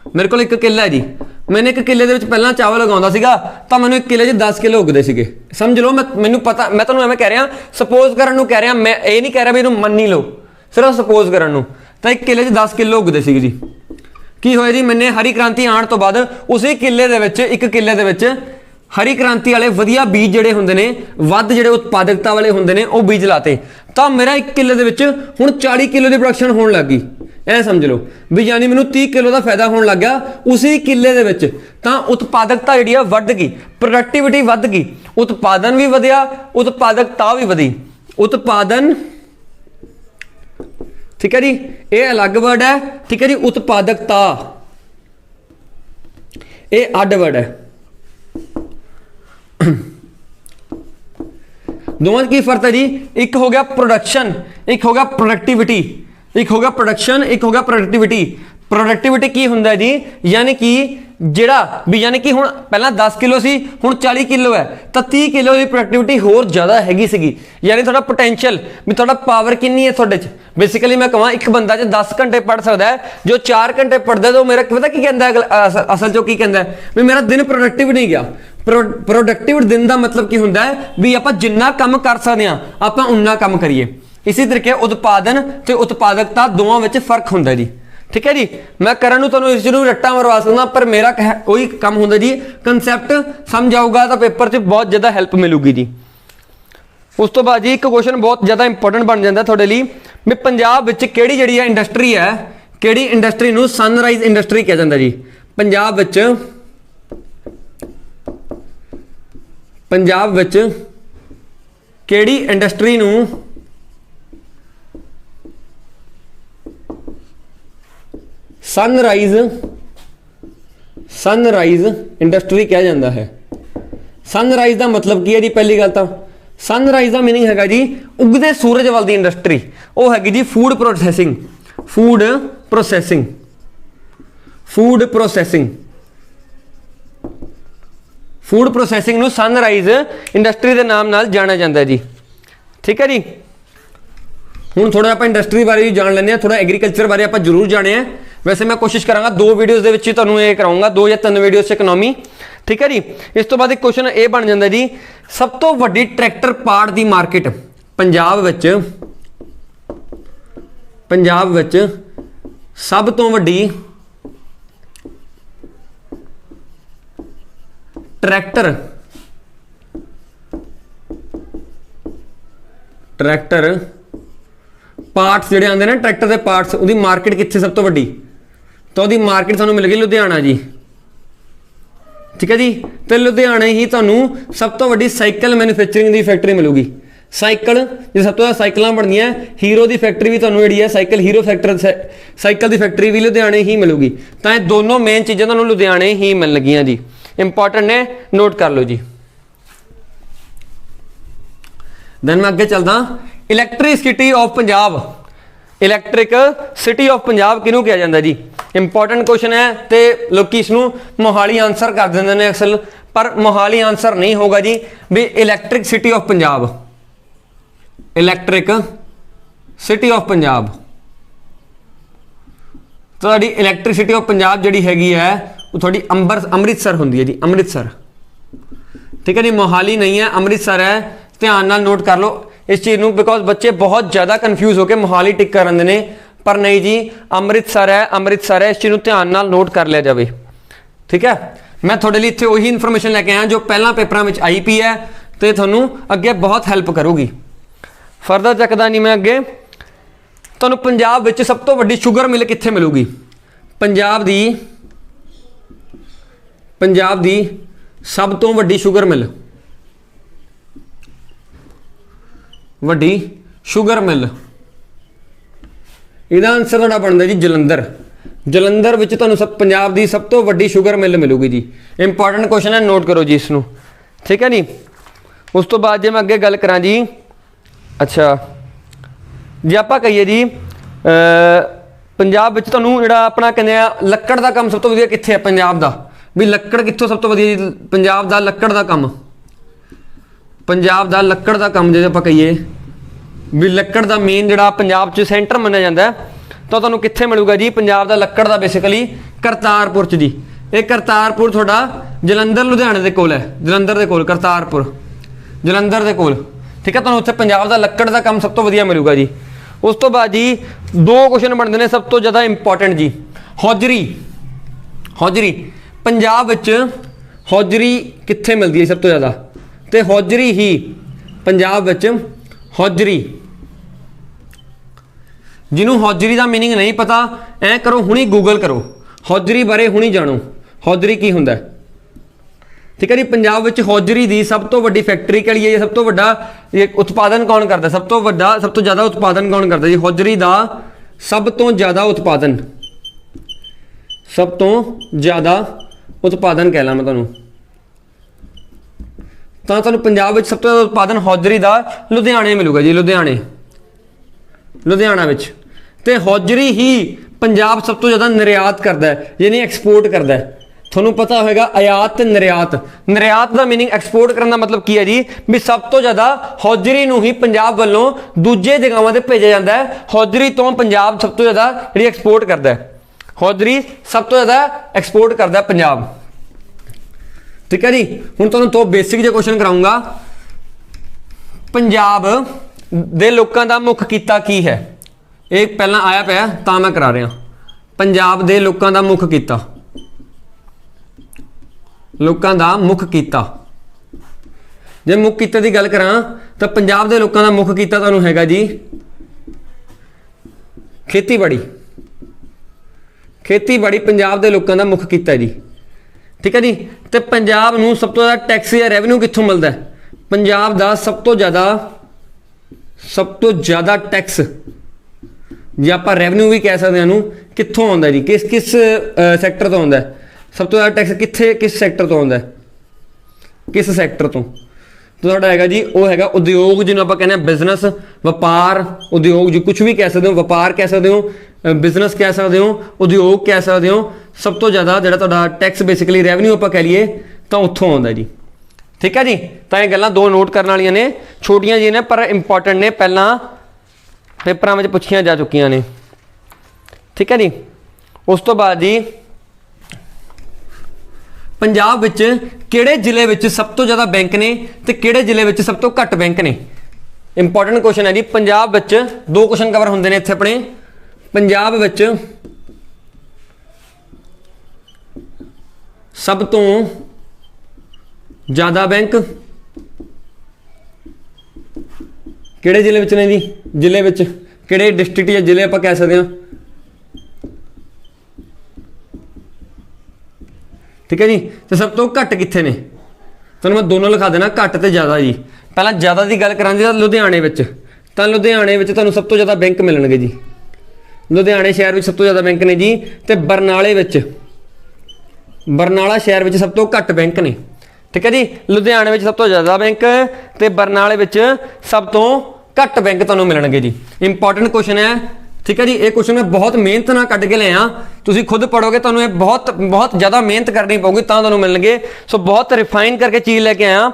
ਮੇਰੇ ਕੋਲ 1 ਕਿੱਲਾ ਹੈ ਜੀ, मैंने 1 किले पहला चावल उगाता सीगा तो मैंने 1 किले 10 किलो उगते थे। समझ लो, मैनू पता, मैं तुम्हें एवं कह रहा सपोज करने कह रहा, मैं ये नहीं कह रहा भी इन्हू मनी लो, सिर्फ सपोज करने तो 1 किले 10 किलो उगते थे जी। की होया जी, मैंने हरी क्रांति आने तो बाद उसी किले 1 किले हरी क्रांति वाले वधिया बीज जिहड़े हुंदे ने, वध जिहड़े उत्पादकता वाले हुंदे ने, वो बीज लाते तो मेरा 1 किले हुण 40 किलो की प्रोडक्शन होने लग गई। ऐ समझ लो भी यानी मैनू 30 किलो का फायदा होने लग गया उसी किले तो उत्पादकता जी वध गई, प्रोडक्टिविटी वध गई, उत्पादन भी वधिया, उत्पादकता भी वधी। उत्पादन ठीक है जी, ये अलग वर्ड है। ठीक है जी, उत्पादकता ये अड वर्ड है। दोनों की फर्क है जी, एक हो गया प्रोडक्शन, एक हो गया प्रोडक्टिविटी, एक हो गया प्रोडक्शन, एक हो गया प्रोडक्टिविटी। प्रोडक्टिविटी की हुंदा है जी, यानी कि जिहड़ा भी यानी कि हुण पहला 10 किलो सी, हुण 40 किलो है तो 30 किलो की प्रोडक्टिविटी होर ज़्यादा हैगी सीगी। यानी थोड़ा पोटेंशियल भी थोड़ा पावर कितनी है थोड़े च। बेसिकली मैं कहां एक बंदा जो 10 घंटे पढ़ सकता है, जो 4 घंटे पढ़ता है तो मेरा पता की कहता है असल चो की कहता है भी मेरा दिन प्रोडक्टिव नहीं गया। प्रोडक्टिव दिन का मतलब की होंदा है भी आप जिन्ना काम कर सकते हैं आप उन्ना काम करिए। इसी तरीके उत्पादन ते उत्पादकता दोवां विच फर्क होंदा है जी। ठीक है जी, मैं करन नूं तुहानूं इस नूं रट्टा मरवा सकदा, पर मेरा वही काम होंदा जी, कंसैप्ट समझ आऊगा तो पेपर च बहुत ज़्यादा हैल्प मिलूगी जी। उस तो बाद जी एक क्वेश्चन बहुत ज़्यादा इंपॉर्टेंट बन जाता है तुहाडे लई भी पंजाब विच किहड़ी जिहड़ी है इंडस्ट्री है, किहड़ी इंडस्ट्री नूं सनराइज इंडस्ट्री कहा जांदा जी। पंजाब विच किहड़ी इंडस्ट्री नूं सनराइज इंडस्ट्री कहा जाता है। सनराइज का मतलब की है जी, पहली गल तो सनराइज का मीनिंग है जी उगते सूरज वाल दी इंडस्ट्री, वो हैगी जी फूड प्रोसैसिंग। फूड प्रोसैसिंग नूं सनराइज इंडस्ट्री के नाम नाल जाना जाता है जी। ठीक है जी, हुण थोड़ा आप इंडस्ट्री बारे भी जान लेंगे, थोड़ा एग्रीकल्चर बारे आप जरूर जाने हैं। वैसे मैं कोशिश करांगा 2 वीडियोज़ दे विच तुहानूं ये कराऊंगा, 2 या 3 वीडियोज़ इकोनॉमी। ठीक है जी, इस तो बाद एक क्वेश्चन ये बन जाता जी, सब तो वड्डी ट्रैक्टर पार्ट की मार्केट पंजाब विच सब तो वड्डी ट्रैक्टर ट्रैक्टर पार्ट्स ਜਿਹੜੇ ਆਉਂਦੇ ਨੇ ट्रैक्टर ਦੇ पार्ट्स ਉਹਦੀ ਮਾਰਕੀਟ ਕਿੱਥੇ ਸਭ ਤੋਂ ਵੱਡੀ ਤਾਂ ਉਹਦੀ ਮਾਰਕੀਟ ਤੁਹਾਨੂੰ ਮਿਲ ਗਈ ਲੁਧਿਆਣਾ ਜੀ ਠੀਕ ਹੈ ਜੀ ਤੇ ਲੁਧਿਆਣੇ ਹੀ ਤੁਹਾਨੂੰ ਸਭ ਤੋਂ ਵੱਡੀ ਸਾਈਕਲ ਮੈਨੂਫੈਕਚਰਿੰਗ ਦੀ ਫੈਕਟਰੀ ਮਿਲੂਗੀ ਸਾਈਕਲ ਜੇ ਸਭ ਤੋਂ ਜ਼ਿਆਦਾ ਸਾਈਕਲਾਂ ਬਣਦੀਆਂ ਹੀਰੋ ਦੀ ਫੈਕਟਰੀ ਵੀ ਤੁਹਾਨੂੰ ਜਿਹੜੀ ਹੈ ਸਾਈਕਲ ਹੀਰੋ ਫੈਕਟਰ ਸਾਈਕਲ ਦੀ ਫੈਕਟਰੀ ਵੀ ਲੁਧਿਆਣੇ ਹੀ ਮਿਲੂਗੀ ਤਾਂ ਇਹ ਦੋਨੋਂ ਮੇਨ ਚੀਜ਼ਾਂ ਤੁਹਾਨੂੰ ਲੁਧਿਆਣੇ ਹੀ ਮਿਲਣ ਲੱਗੀਆਂ ਜੀ ਇੰਪੋਰਟੈਂਟ ਨੇ ਨੋਟ ਕਰ ਲਓ ਜੀ ਦੈਨ ਮੈਂ ਅੱਗੇ ਚੱਲਦਾ electricity of Punjab electricity of Punjab ਕਿਹਨੂੰ ਕਿਹਾ ਜਾਂਦਾ ਜੀ ਇੰਪੋਰਟੈਂਟ ਕੁਐਸਚਨ ਹੈ ਤੇ ਲੋਕੀ ਇਸ ਨੂੰ ਮੋਹਾਲੀ ਆਨਸਰ ਕਰ ਦਿੰਦੇ ਨੇ ਅਕਸਰ ਪਰ ਮੋਹਾਲੀ ਆਨਸਰ ਨਹੀਂ ਹੋਗਾ ਜੀ ਵੀ electricity of Punjab electricity of Punjab ਤੁਹਾਡੀ ਇਲੈਕਟ੍ਰਿਸਿਟੀ ਆਫ ਪੰਜਾਬ ਜਿਹੜੀ ਹੈਗੀ ਹੈ ਉਹ ਤੁਹਾਡੀ ਅੰਮ੍ਰਿਤਸਰ ਹੁੰਦੀ ਹੈ ਜੀ ਅੰਮ੍ਰਿਤਸਰ ਠੀਕ ਹੈ ਜੀ ਮੋਹਾਲੀ ਨਹੀਂ ਹੈ ਅੰਮ੍ਰਿਤਸਰ ਹੈ ਧਿਆਨ ਨਾਲ ਨੋਟ ਕਰ ਲਓ इस चीज़ ਨੂੰ बिकॉज बच्चे बहुत ज़्यादा कन्फ्यूज होकर मोहाली टिक कर रहे हैं पर नहीं जी अमृतसर है इस चीज़ ਨੂੰ ਧਿਆਨ ਨਾਲ ਨੋਟ ਕਰ ਲਿਆ ਜਾਵੇ ठीक है मैं ਤੁਹਾਡੇ ਲਈ ਇੱਥੇ ਉਹੀ ਇਨਫੋਰਮੇਸ਼ਨ ਲੈ ਕੇ ਆਇਆ ਜੋ ਪਹਿਲਾਂ ਪੇਪਰਾਂ ਵਿੱਚ ਆਈ ਪਈ ਹੈ ਤੇ ਤੁਹਾਨੂੰ ਅੱਗੇ ਬਹੁਤ ਹੈਲਪ ਕਰੂਗੀ ਫਰਦਰ ਚੱਕਦਾ ਨਹੀਂ ਮੈਂ ਅੱਗੇ ਤੁਹਾਨੂੰ ਪੰਜਾਬ ਵਿੱਚ ਸਭ ਤੋਂ ਵੱਡੀ ਸ਼ੂਗਰ ਮਿਲ ਕਿੱਥੇ ਮਿਲੂਗੀ ਪੰਜਾਬ ਦੀ ਸਭ ਤੋਂ ਵੱਡੀ ਸ਼ੂਗਰ ਮਿਲ ਵੱਡੀ ਸ਼ੂਗਰ ਮਿਲ ਇਹਦਾ ਆਨਸਰ ਤੁਹਾਡਾ ਬਣਦਾ ਜੀ ਜਲੰਧਰ ਵਿੱਚ ਤੁਹਾਨੂੰ ਪੰਜਾਬ ਦੀ ਸਭ ਤੋਂ ਵੱਡੀ ਸ਼ੂਗਰ ਮਿਲ ਮਿਲੂਗੀ ਜੀ ਇੰਪੋਰਟੈਂਟ ਕੁਐਸਚਨ ਹੈ ਨੋਟ ਕਰੋ ਜੀ ਇਸ ਨੂੰ ਠੀਕ ਹੈ ਜੀ ਉਸ ਤੋਂ ਬਾਅਦ ਜੇ ਮੈਂ ਅੱਗੇ ਗੱਲ ਕਰਾਂ ਜੀ ਅੱਛਾ ਜੇ ਆਪਾਂ ਕਹੀਏ ਜੀ ਪੰਜਾਬ ਵਿੱਚ ਤੁਹਾਨੂੰ ਜਿਹੜਾ ਆਪਣਾ ਕਹਿੰਦੇ ਆ ਲੱਕੜ ਦਾ ਕੰਮ ਸਭ ਤੋਂ ਵਧੀਆ ਕਿੱਥੇ ਹੈ ਪੰਜਾਬ ਦਾ ਵੀ ਲੱਕੜ ਕਿੱਥੋਂ ਸਭ ਤੋਂ ਵਧੀਆ ਜੀ ਪੰਜਾਬ ਦਾ ਲੱਕੜ ਦਾ ਕੰਮ ਜੇ ਆਪਾਂ ਕਹੀਏ ਵੀ ਲੱਕੜ ਦਾ ਮੇਨ ਜਿਹੜਾ ਪੰਜਾਬ 'ਚ ਸੈਂਟਰ ਮੰਨਿਆ ਜਾਂਦਾ ਤਾਂ ਤੁਹਾਨੂੰ ਕਿੱਥੇ ਮਿਲੂਗਾ ਜੀ ਪੰਜਾਬ ਦਾ ਲੱਕੜ ਦਾ ਬੇਸਿਕਲੀ ਕਰਤਾਰਪੁਰ 'ਚ ਜੀ ਇਹ ਕਰਤਾਰਪੁਰ ਤੁਹਾਡਾ ਜਲੰਧਰ ਲੁਧਿਆਣੇ ਦੇ ਕੋਲ ਹੈ ਜਲੰਧਰ ਦੇ ਕੋਲ ਕਰਤਾਰਪੁਰ ਜਲੰਧਰ ਦੇ ਕੋਲ ਠੀਕ ਹੈ ਤੁਹਾਨੂੰ ਉੱਥੇ ਪੰਜਾਬ ਦਾ ਲੱਕੜ ਦਾ ਕੰਮ ਸਭ ਤੋਂ ਵਧੀਆ ਮਿਲੂਗਾ ਜੀ ਉਸ ਤੋਂ ਬਾਅਦ ਜੀ ਦੋ ਕੁਐਸਚਨ ਬਣਦੇ ਨੇ ਸਭ ਤੋਂ ਜ਼ਿਆਦਾ ਇੰਪੋਰਟੈਂਟ ਜੀ ਹੌਜਰੀ ਪੰਜਾਬ ਵਿੱਚ ਹੌਜਰੀ ਕਿੱਥੇ ਮਿਲਦੀ ਹੈ ਸਭ ਤੋਂ ਜ਼ਿਆਦਾ ਤੇ ਹੌਜਰੀ ਹੀ ਪੰਜਾਬ ਵਿੱਚ ਹੌਜਰੀ ਜਿਹਨੂੰ ਹੌਜਰੀ ਦਾ ਮੀਨਿੰਗ ਨਹੀਂ ਪਤਾ ਐ ਕਰੋ ਹੁਣੀ ਗੂਗਲ ਕਰੋ ਹੌਜਰੀ ਬਾਰੇ ਹੁਣੀ ਜਾਣੋ ਹੌਜਰੀ ਕੀ ਹੁੰਦਾ ਠੀਕ ਹੈ ਜੀ ਪੰਜਾਬ ਵਿੱਚ ਹੌਜਰੀ ਦੀ ਸਭ ਤੋਂ ਵੱਡੀ ਫੈਕਟਰੀ ਕਿਹੜੀ ਹੈ ਸਭ ਤੋਂ ਵੱਡਾ ਉਤਪਾਦਨ ਕੌਣ ਕਰਦਾ ਸਭ ਤੋਂ ਜ਼ਿਆਦਾ ਉਤਪਾਦਨ ਕੌਣ ਕਰਦਾ ਜੀ ਹੌਜਰੀ ਦਾ ਸਭ ਤੋਂ ਜ਼ਿਆਦਾ ਉਤਪਾਦਨ ਕਹਿ ਲਾਂ ਮੈਂ ਤੁਹਾਨੂੰ ਤਾਂ ਤੁਹਾਨੂੰ ਪੰਜਾਬ ਵਿੱਚ ਸਭ ਤੋਂ ਜ਼ਿਆਦਾ ਉਤਪਾਦਨ ਹੌਜਰੀ ਦਾ ਲੁਧਿਆਣੇ ਮਿਲੂਗਾ ਜੀ ਲੁਧਿਆਣਾ ਵਿੱਚ ਤੇ ਹੌਜਰੀ ਹੀ ਪੰਜਾਬ ਸਭ ਤੋਂ ਜ਼ਿਆਦਾ ਨਿਰਯਾਤ ਕਰਦਾ ਹੈ ਯਾਨੀ ਐਕਸਪੋਰਟ ਕਰਦਾ ਹੈ ਤੁਹਾਨੂੰ ਪਤਾ ਹੋਵੇਗਾ ਆਯਾਤ ਤੇ ਨਿਰਯਾਤ ਦਾ ਮੀਨਿੰਗ ਐਕਸਪੋਰਟ ਕਰਨ ਦਾ ਮਤਲਬ ਕੀ ਹੈ ਜੀ ਵੀ ਸਭ ਤੋਂ ਜ਼ਿਆਦਾ ਹੌਜਰੀ ਨੂੰ ਹੀ ਪੰਜਾਬ ਵੱਲੋਂ ਦੂਜੇ ਜਗ੍ਹਾਵਾਂ ਤੇ ਭੇਜਿਆ ਜਾਂਦਾ ਹੈ ਹੌਜਰੀ ਤੋਂ ਪੰਜਾਬ ਸਭ ਤੋਂ ਜ਼ਿਆਦਾ ਜਿਹੜੀ ਐਕਸਪੋਰਟ ਕਰਦਾ ਹੈ ਹੌਜਰੀ ਸਭ ਤੋਂ ਜ਼ਿਆਦਾ ਐਕਸਪੋਰਟ ਕਰਦਾ ਪੰਜਾਬ ठीक है जी ਹੁਣ ਤੁਹਾਨੂੰ ਦੋ ਬੇਸਿਕ ਜਿਹੇ ਕੁਐਸਚਨ ਕਰਾਉਂਗਾ ਪੰਜਾਬ ਦੇ ਲੋਕਾਂ ਦਾ ਮੁੱਖ ਕਿੱਤਾ ਕੀ ਹੈ ਇਹ ਪਹਿਲਾਂ ਆਇਆ ਪਿਆ ਤਾਂ ਮੈਂ ਕਰਾ ਰਿਹਾ ਪੰਜਾਬ ਦੇ ਲੋਕਾਂ ਦਾ ਮੁੱਖ ਕਿੱਤਾ ਜੇ ਮੁੱਖ ਕਿੱਤੇ ਦੀ ਗੱਲ ਕਰਾਂ ਤਾਂ ਪੰਜਾਬ ਦੇ ਲੋਕਾਂ ਦਾ ਮੁੱਖ ਕਿੱਤਾ ਤੁਹਾਨੂੰ ਹੈਗਾ ਜੀ ਖੇਤੀਬਾੜੀ ਪੰਜਾਬ ਦੇ ਲੋਕਾਂ ਦਾ ਮੁੱਖ ਕਿੱਤਾ ਹੈ ਜੀ ठीक है जी तो पंजाब नूं सब तो ज़्यादा टैक्स या रेवन्यू कित्थों मिलता है पंजाब दा सब तो ज़्यादा टैक्स जे आप रेवन्यू भी कह सकते हैं कित्थों आउंदा जी किस सैक्टर तो आउंदा सब तो ज़्यादा टैक्स किस सैक्टर तो आउंदा किस सैक्टर तो ਤੁਹਾਡਾ ਹੈਗਾ ਜੀ ਉਹ ਹੈਗਾ ਉਦਯੋਗ ਜਿਹਨੂੰ ਆਪਾਂ ਕਹਿੰਦੇ ਆ ਬਿਜ਼ਨਸ ਵਪਾਰ ਉਦਯੋਗ ਜੀ ਕੁਝ ਵੀ ਕਹਿ ਸਕਦੇ ਹੋ ਵਪਾਰ ਕਹਿ ਸਕਦੇ ਹੋ ਬਿਜ਼ਨਸ ਕਹਿ ਸਕਦੇ ਹੋ ਉਦਯੋਗ ਕਹਿ ਸਕਦੇ ਹੋ ਸਭ ਤੋਂ ਜ਼ਿਆਦਾ ਜਿਹੜਾ ਤੁਹਾਡਾ ਟੈਕਸ ਬੇਸਿਕਲੀ ਰੈਵਨਿਊ ਆਪਾਂ ਕਹਿ ਲਈਏ ਤਾਂ ਉੱਥੋਂ ਆਉਂਦਾ ਜੀ ਠੀਕ ਹੈ ਜੀ ਤਾਂ ਇਹ ਗੱਲਾਂ ਦੋ ਨੋਟ ਕਰਨ ਵਾਲੀਆਂ ਨੇ ਛੋਟੀਆਂ ਜੀ ਨੇ ਪਰ ਇੰਪੋਰਟੈਂਟ ਨੇ ਪਹਿਲਾਂ ਪੇਪਰਾਂ ਵਿੱਚ ਪੁੱਛੀਆਂ ਜਾ ਚੁੱਕੀਆਂ ਨੇ ਠੀਕ ਹੈ ਜੀ ਉਸ ਤੋਂ ਬਾਅਦ ਜੀ ਪੰਜਾਬ ਵਿੱਚ ਕਿਹੜੇ ਜ਼ਿਲ੍ਹੇ ਵਿੱਚ ਸਭ ਤੋਂ ਜ਼ਿਆਦਾ ਬੈਂਕ ਨੇ ਤੇ ਕਿਹੜੇ ਜ਼ਿਲ੍ਹੇ ਵਿੱਚ ਸਭ ਤੋਂ ਘੱਟ ਬੈਂਕ ਨੇ ਇੰਪੋਰਟੈਂਟ ਕੁਐਸਚਨ ਹੈ ਜੀ ਪੰਜਾਬ ਵਿੱਚ ਦੋ ਕੁਐਸਚਨ ਕਵਰ ਹੁੰਦੇ ਨੇ ਇੱਥੇ ਆਪਣੇ ਪੰਜਾਬ ਵਿੱਚ ਸਭ ਤੋਂ ਜ਼ਿਆਦਾ ਬੈਂਕ ਕਿਹੜੇ ਜ਼ਿਲ੍ਹੇ ਵਿੱਚ ਨੇ ਜੀ? ਜ਼ਿਲ੍ਹੇ ਵਿੱਚ ਕਿਹੜੇ ਡਿਸਟ੍ਰਿਕਟ ਜਾਂ ਜ਼ਿਲ੍ਹੇ ਆਪਾਂ ਕਹਿ ਸਕਦੇ ਹਾਂ? ਠੀਕ ਹੈ ਜੀ। ਤੇ ਸਭ ਤੋਂ ਘੱਟ ਕਿੱਥੇ ਨੇ? ਤੁਹਾਨੂੰ ਮੈਂ ਦੋਨੋਂ ਲਿਖਾ ਦੇਣਾ, ਘੱਟ ਤੇ ਜ਼ਿਆਦਾ ਜੀ। ਪਹਿਲਾਂ ਜ਼ਿਆਦਾ ਦੀ ਗੱਲ ਕਰਾਂਗੇ ਤਾਂ ਲੁਧਿਆਣੇ ਵਿੱਚ, ਤਾਂ ਲੁਧਿਆਣੇ ਵਿੱਚ ਤੁਹਾਨੂੰ ਸਭ ਤੋਂ ਜ਼ਿਆਦਾ ਬੈਂਕ ਮਿਲਣਗੇ ਜੀ। ਲੁਧਿਆਣੇ ਸ਼ਹਿਰ ਵਿੱਚ ਸਭ ਤੋਂ ਜ਼ਿਆਦਾ ਬੈਂਕ ਨੇ ਜੀ। ਤੇ ਬਰਨਾਲੇ ਵਿੱਚ, ਬਰਨਾਲਾ ਸ਼ਹਿਰ ਵਿੱਚ ਸਭ ਤੋਂ ਘੱਟ ਬੈਂਕ ਨੇ। ਠੀਕ ਹੈ ਜੀ। ਲੁਧਿਆਣੇ ਵਿੱਚ ਸਭ ਤੋਂ ਜ਼ਿਆਦਾ ਬੈਂਕ ਤੇ ਬਰਨਾਲੇ ਵਿੱਚ ਸਭ ਤੋਂ ਘੱਟ ਬੈਂਕ ਤੁਹਾਨੂੰ ਮਿਲਣਗੇ ਜੀ। ਇੰਪੋਰਟੈਂਟ ਕੁਐਸਚਨ ਹੈ। ਠੀਕ ਹੈ ਜੀ। ਇਹ ਕੁਐਸਚਨ ਮੈਂ ਬਹੁਤ ਮਿਹਨਤ ਨਾਲ ਕੱਢ ਕੇ ਲਿਆ, ਤੁਸੀਂ ਖੁਦ ਪੜੋਗੇ, ਤੁਹਾਨੂੰ ਇਹ ਬਹੁਤ ਜ਼ਿਆਦਾ ਮਿਹਨਤ ਕਰਨੀ ਪਊਗੀ ਤਾਂ ਤੁਹਾਨੂੰ ਮਿਲਣਗੇ। ਸੋ ਬਹੁਤ ਰਿਫਾਈਨ ਕਰਕੇ ਚੀਜ਼ ਲੈ ਕੇ ਆਇਆ।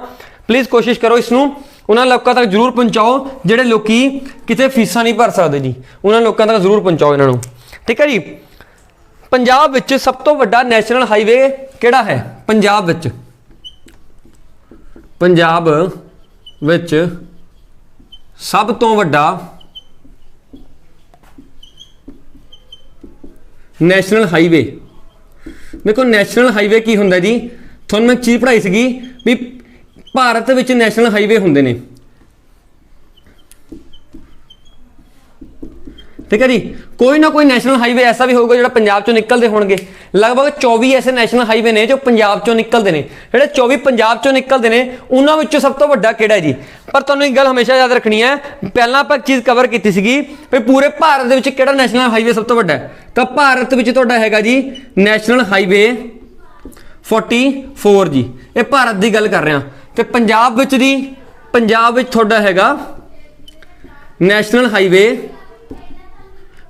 ਪਲੀਜ਼ ਕੋਸ਼ਿਸ਼ ਕਰੋ ਇਸ ਨੂੰ ਉਹਨਾਂ ਲੋਕਾਂ ਤੱਕ ਜ਼ਰੂਰ ਪਹੁੰਚਾਓ ਜਿਹੜੇ ਲੋਕੀ ਕਿਤੇ ਫੀਸਾਂ ਨਹੀਂ ਭਰ ਸਕਦੇ ਜੀ। ਉਹਨਾਂ ਲੋਕਾਂ ਤੱਕ ਜ਼ਰੂਰ ਪਹੁੰਚਾਓ ਇਹਨਾਂ ਨੂੰ। ਠੀਕ ਹੈ ਜੀ। ਪੰਜਾਬ ਵਿੱਚ ਸਭ ਤੋਂ ਵੱਡਾ ਨੈਸ਼ਨਲ ਹਾਈਵੇ ਕਿਹੜਾ ਹੈ? ਪੰਜਾਬ ਵਿੱਚ, ਪੰਜਾਬ ਵਿੱਚ ਸਭ ਤੋਂ ਵੱਡਾ ਨੈਸ਼ਨਲ ਹਾਈਵੇ। ਦੇਖੋ ਨੈਸ਼ਨਲ ਹਾਈਵੇ ਕੀ ਹੁੰਦਾ ਜੀ? ਤੁਹਾਨੂੰ ਮੈਂ ਚੀਜ਼ ਪੜ੍ਹਾਈ ਸੀਗੀ ਵੀ ਭਾਰਤ ਵਿੱਚ ਨੈਸ਼ਨਲ ਹਾਈਵੇ ਹੁੰਦੇ ਨੇ। ਠੀਕ ਹੈ ਜੀ। ਕੋਈ ਨਾ ਕੋਈ ਨੈਸ਼ਨਲ ਹਾਈਵੇ ਐਸਾ ਵੀ ਹੋਊਗਾ ਜਿਹੜਾ ਪੰਜਾਬ ਚੋਂ ਨਿਕਲਦੇ ਹੋਣਗੇ। ਲਗਭਗ 24 ਐਸੇ ਨੈਸ਼ਨਲ ਹਾਈਵੇ ਨੇ ਜੋ ਪੰਜਾਬ ਚੋਂ ਨਿਕਲਦੇ ਨੇ। ਜਿਹੜੇ 24 ਪੰਜਾਬ ਚੋਂ ਨਿਕਲਦੇ ਨੇ ਉਹਨਾਂ ਵਿੱਚੋਂ ਸਭ ਤੋਂ ਵੱਡਾ ਕਿਹੜਾ ਹੈ ਜੀ? ਪਰ ਤੁਹਾਨੂੰ ਇੱਕ ਗੱਲ ਹਮੇਸ਼ਾ ਯਾਦ ਰੱਖਣੀ ਹੈ, ਪਹਿਲਾਂ ਆਪਾਂ ਇੱਕ ਚੀਜ਼ ਕਵਰ ਕੀਤੀ ਸੀਗੀ ਵੀ ਪੂਰੇ ਭਾਰਤ ਦੇ ਵਿੱਚ ਕਿਹੜਾ ਨੈਸ਼ਨਲ ਹਾਈਵੇ ਸਭ ਤੋਂ ਵੱਡਾ ਹੈ। ਤਾਂ ਭਾਰਤ ਵਿੱਚ ਤੁਹਾਡਾ ਹੈਗਾ ਜੀ ਨੈਸ਼ਨਲ ਹਾਈਵੇ 44 ਜੀ। ਇਹ ਭਾਰਤ ਦੀ ਗੱਲ ਕਰ ਰਿਹਾ। ਤੇ ਪੰਜਾਬ ਵਿੱਚ ਜੀ, ਪੰਜਾਬ ਵਿੱਚ ਤੁਹਾਡਾ ਹੈਗਾ ਨੈਸ਼ਨਲ ਹਾਈਵੇ